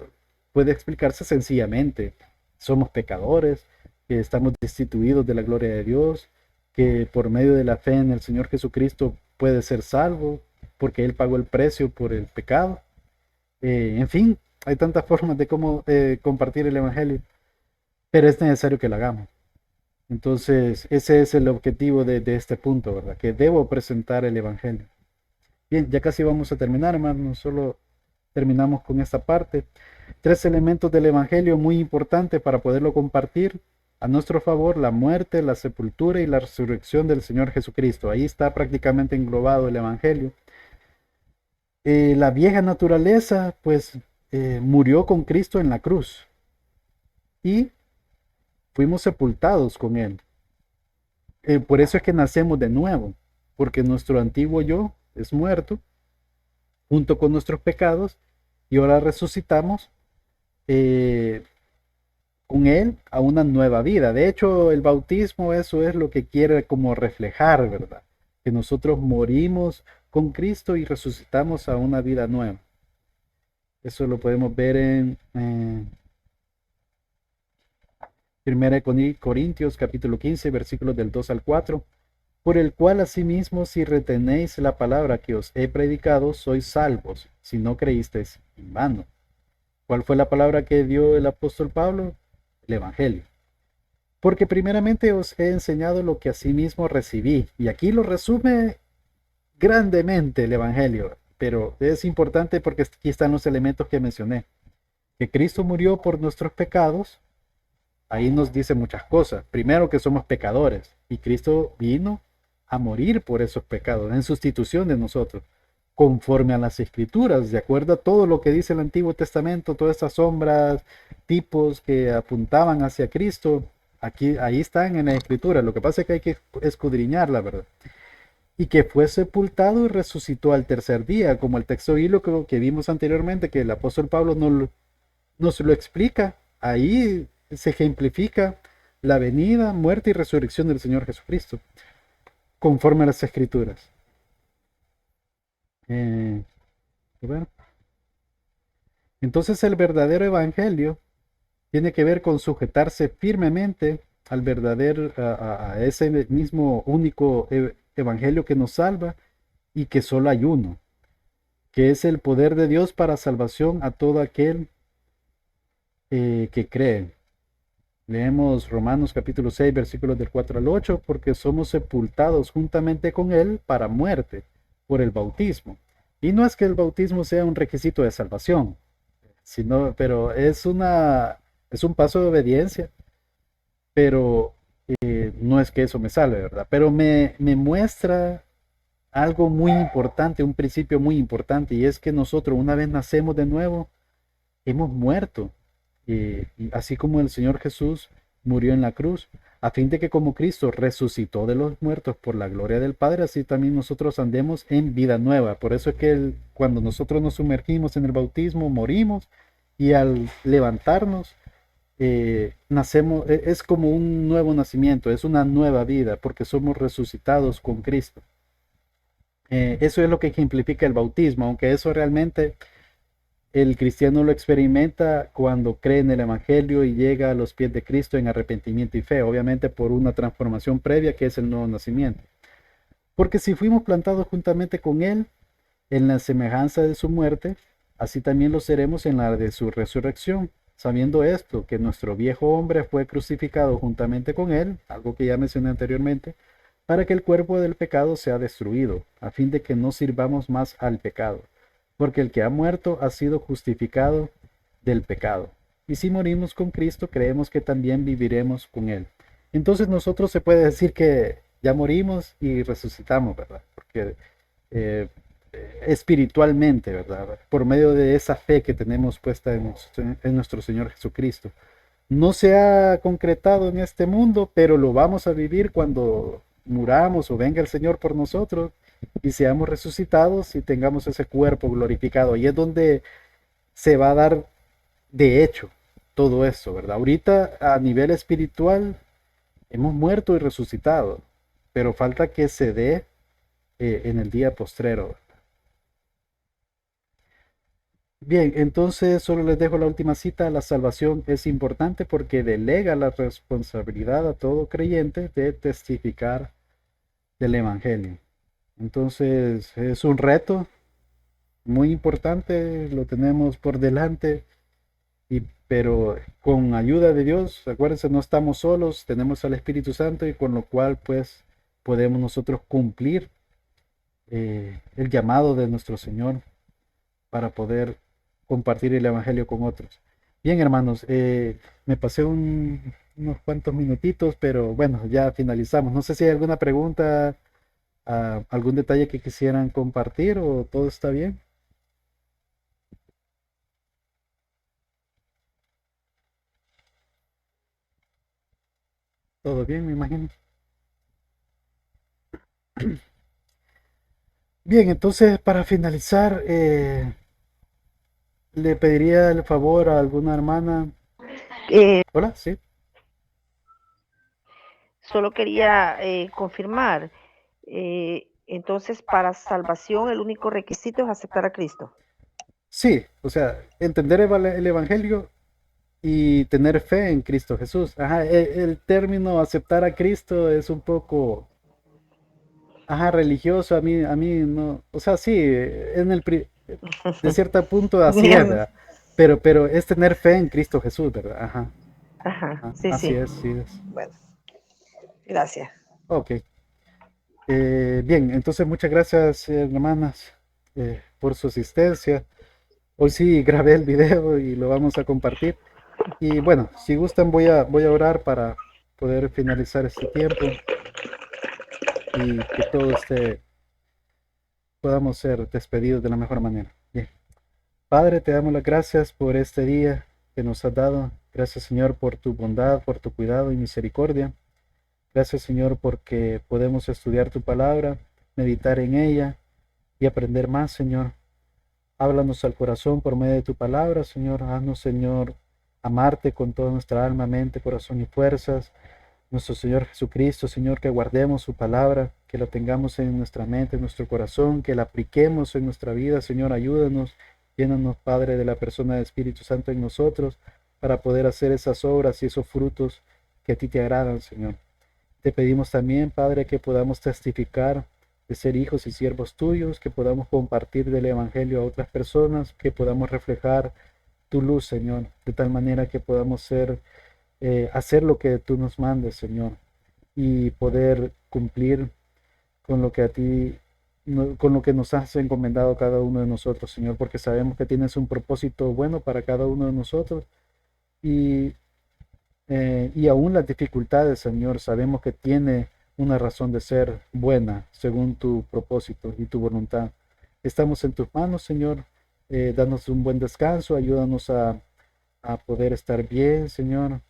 puede explicarse sencillamente. Somos pecadores, que estamos destituidos de la gloria de Dios, que por medio de la fe en el Señor Jesucristo puede ser salvo, porque Él pagó el precio por el pecado. En fin, hay tantas formas de cómo compartir el Evangelio, pero es necesario que lo hagamos. Entonces, ese es el objetivo de este punto, ¿verdad? Que debo presentar el Evangelio. Bien, ya casi vamos a terminar, hermanos. Solo terminamos con esta parte. 3 elementos del Evangelio muy importantes para poderlo compartir a nuestro favor: la muerte, la sepultura y la resurrección del Señor Jesucristo. Ahí está prácticamente englobado el Evangelio. La vieja naturaleza, pues, murió con Cristo en la cruz y fuimos sepultados con Él. Por eso es que nacemos de nuevo, porque nuestro antiguo yo es muerto junto con nuestros pecados y ahora resucitamos eh, con Él a una nueva vida. De hecho, el bautismo eso es lo que quiere como reflejar, ¿verdad? Que nosotros morimos con Cristo y resucitamos a una vida nueva. Eso lo podemos ver en 1 Corintios capítulo 15, versículos del 2 al 4. Por el cual asimismo, si retenéis la palabra que os he predicado, sois salvos, si no creísteis en vano. ¿Cuál fue la palabra que dio el apóstol Pablo? El Evangelio. Porque primeramente os he enseñado lo que asimismo recibí. Y aquí lo resume grandemente el Evangelio. Pero es importante porque aquí están los elementos que mencioné. Que Cristo murió por nuestros pecados. Ahí nos dice muchas cosas. Primero, que somos pecadores. Y Cristo vino a morir por esos pecados, en sustitución de nosotros, conforme a las Escrituras, de acuerdo a todo lo que dice el Antiguo Testamento, todas estas sombras, tipos que apuntaban hacia Cristo, aquí, ahí están en la Escritura. Lo que pasa es que hay que escudriñar la verdad. Y que fue sepultado y resucitó al tercer día, como el texto bíblico que vimos anteriormente, que el apóstol Pablo nos lo explica. Ahí se ejemplifica la venida, muerte y resurrección del Señor Jesucristo, conforme a las Escrituras. Bueno, entonces el verdadero evangelio tiene que ver con sujetarse firmemente al verdadero, a ese mismo único evangelio que nos salva, y que solo hay uno, que es el poder de Dios para salvación a todo aquel que cree. Leemos Romanos capítulo 6, versículos del 4 al 8, porque somos sepultados juntamente con Él para muerte por el bautismo. Y no es que el bautismo sea un requisito de salvación, pero es un paso de obediencia, pero no es que eso me salve, ¿verdad? Pero me muestra algo muy importante, un principio muy importante, y es que nosotros, una vez nacemos de nuevo, hemos muerto. Y así como el Señor Jesús murió en la cruz, a fin de que como Cristo resucitó de los muertos por la gloria del Padre, así también nosotros andemos en vida nueva. Por eso es que cuando nosotros nos sumergimos en el bautismo, morimos, y al levantarnos, nacemos, es como un nuevo nacimiento, es una nueva vida, porque somos resucitados con Cristo. Eso es lo que ejemplifica el bautismo, aunque eso realmente el cristiano lo experimenta cuando cree en el Evangelio y llega a los pies de Cristo en arrepentimiento y fe, obviamente por una transformación previa que es el nuevo nacimiento. Porque si fuimos plantados juntamente con Él en la semejanza de su muerte, así también lo seremos en la de su resurrección, sabiendo esto, que nuestro viejo hombre fue crucificado juntamente con él, algo que ya mencioné anteriormente, para que el cuerpo del pecado sea destruido, a fin de que no sirvamos más al pecado, porque el que ha muerto ha sido justificado del pecado. Y si morimos con Cristo, creemos que también viviremos con Él. Entonces nosotros se puede decir que ya morimos y resucitamos, ¿verdad? Porque eh, espiritualmente, ¿verdad? Por medio de esa fe que tenemos puesta en nuestro Señor Jesucristo. No se ha concretado en este mundo, pero lo vamos a vivir cuando muramos o venga el Señor por nosotros y seamos resucitados y tengamos ese cuerpo glorificado. Y es donde se va a dar de hecho todo esto, ¿verdad? Ahorita a nivel espiritual hemos muerto y resucitado, pero falta que se dé en el día postrero. Bien, entonces solo les dejo la última cita. La salvación es importante porque delega la responsabilidad a todo creyente de testificar del Evangelio. Entonces es un reto muy importante, lo tenemos por delante, pero con ayuda de Dios, acuérdense, no estamos solos, tenemos al Espíritu Santo y con lo cual pues podemos nosotros cumplir el llamado de nuestro Señor para poder compartir el Evangelio con otros. Bien, hermanos, me pasé unos cuantos minutitos, pero bueno, ya finalizamos. No sé si hay alguna pregunta, algún detalle que quisieran compartir o todo está bien. Todo bien, me imagino. Bien, entonces para finalizar, le pediría el favor a alguna hermana. Eh, Hola, sí. Solo quería confirmar. Entonces, para salvación, el único requisito es aceptar a Cristo. Sí, o sea, entender el Evangelio y tener fe en Cristo Jesús. Ajá, el término aceptar a Cristo es un poco, ajá, religioso. A mí no, o sea, sí, de cierto punto así es, Bien. ¿verdad? Pero es tener fe en Cristo Jesús, ¿verdad? Ajá, Ajá, ajá, sí, así sí. es, sí es. Bueno, gracias. Ok. Bien, entonces muchas gracias, hermanas, por su asistencia. Hoy sí grabé el video y lo vamos a compartir. Y bueno, si gustan voy a orar para poder finalizar este tiempo y que todo podamos ser despedidos de la mejor manera. Bien. Padre, te damos las gracias por este día que nos has dado. Gracias, Señor, por tu bondad, por tu cuidado y misericordia. Gracias, Señor, porque podemos estudiar tu palabra, meditar en ella y aprender más, Señor. Háblanos al corazón por medio de tu palabra, Señor. Haznos, Señor, amarte con toda nuestra alma, mente, corazón y fuerzas. Nuestro Señor Jesucristo, Señor, que guardemos su palabra, que la tengamos en nuestra mente, en nuestro corazón, que la apliquemos en nuestra vida, Señor, ayúdanos, llénanos, Padre, de la persona del Espíritu Santo en nosotros, para poder hacer esas obras y esos frutos que a ti te agradan, Señor. Te pedimos también, Padre, que podamos testificar de ser hijos y siervos tuyos, que podamos compartir del Evangelio a otras personas, que podamos reflejar tu luz, Señor, de tal manera que podamos hacer lo que tú nos mandes, Señor, y poder cumplir con lo que a ti, con lo que nos has encomendado cada uno de nosotros, Señor, porque sabemos que tienes un propósito bueno para cada uno de nosotros y, y aún las dificultades, Señor, sabemos que tiene una razón de ser buena según tu propósito y tu voluntad. Estamos en tus manos, Señor. Danos un buen descanso, ayúdanos a poder estar bien, Señor,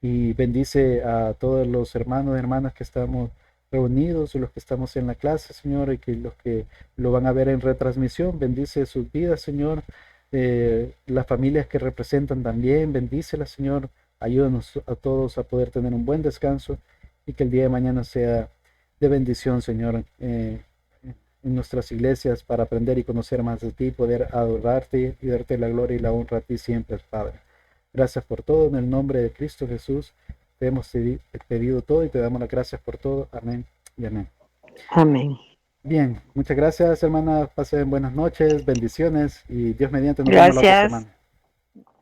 y bendice a todos los hermanos y hermanas que estamos reunidos, los que estamos en la clase, Señor, y que los que lo van a ver en retransmisión, bendice sus vidas, Señor. Las familias que representan también, bendícelas, Señor. Ayúdanos a todos a poder tener un buen descanso y que el día de mañana sea de bendición, Señor, en nuestras iglesias para aprender y conocer más de ti, poder adorarte y darte la gloria y la honra a ti siempre, Padre. Gracias por todo, en el nombre de Cristo Jesús. Te hemos pedido todo y te damos las gracias por todo. Amén y amén. Amén. Bien, muchas gracias, hermana. Pasen buenas noches, bendiciones y Dios mediante nos vemos la otra Gracias, semana.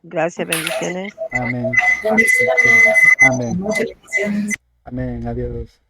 gracias, bendiciones. Amén. Bendiciones. Amén. Muchas bendiciones. Amén. Adiós.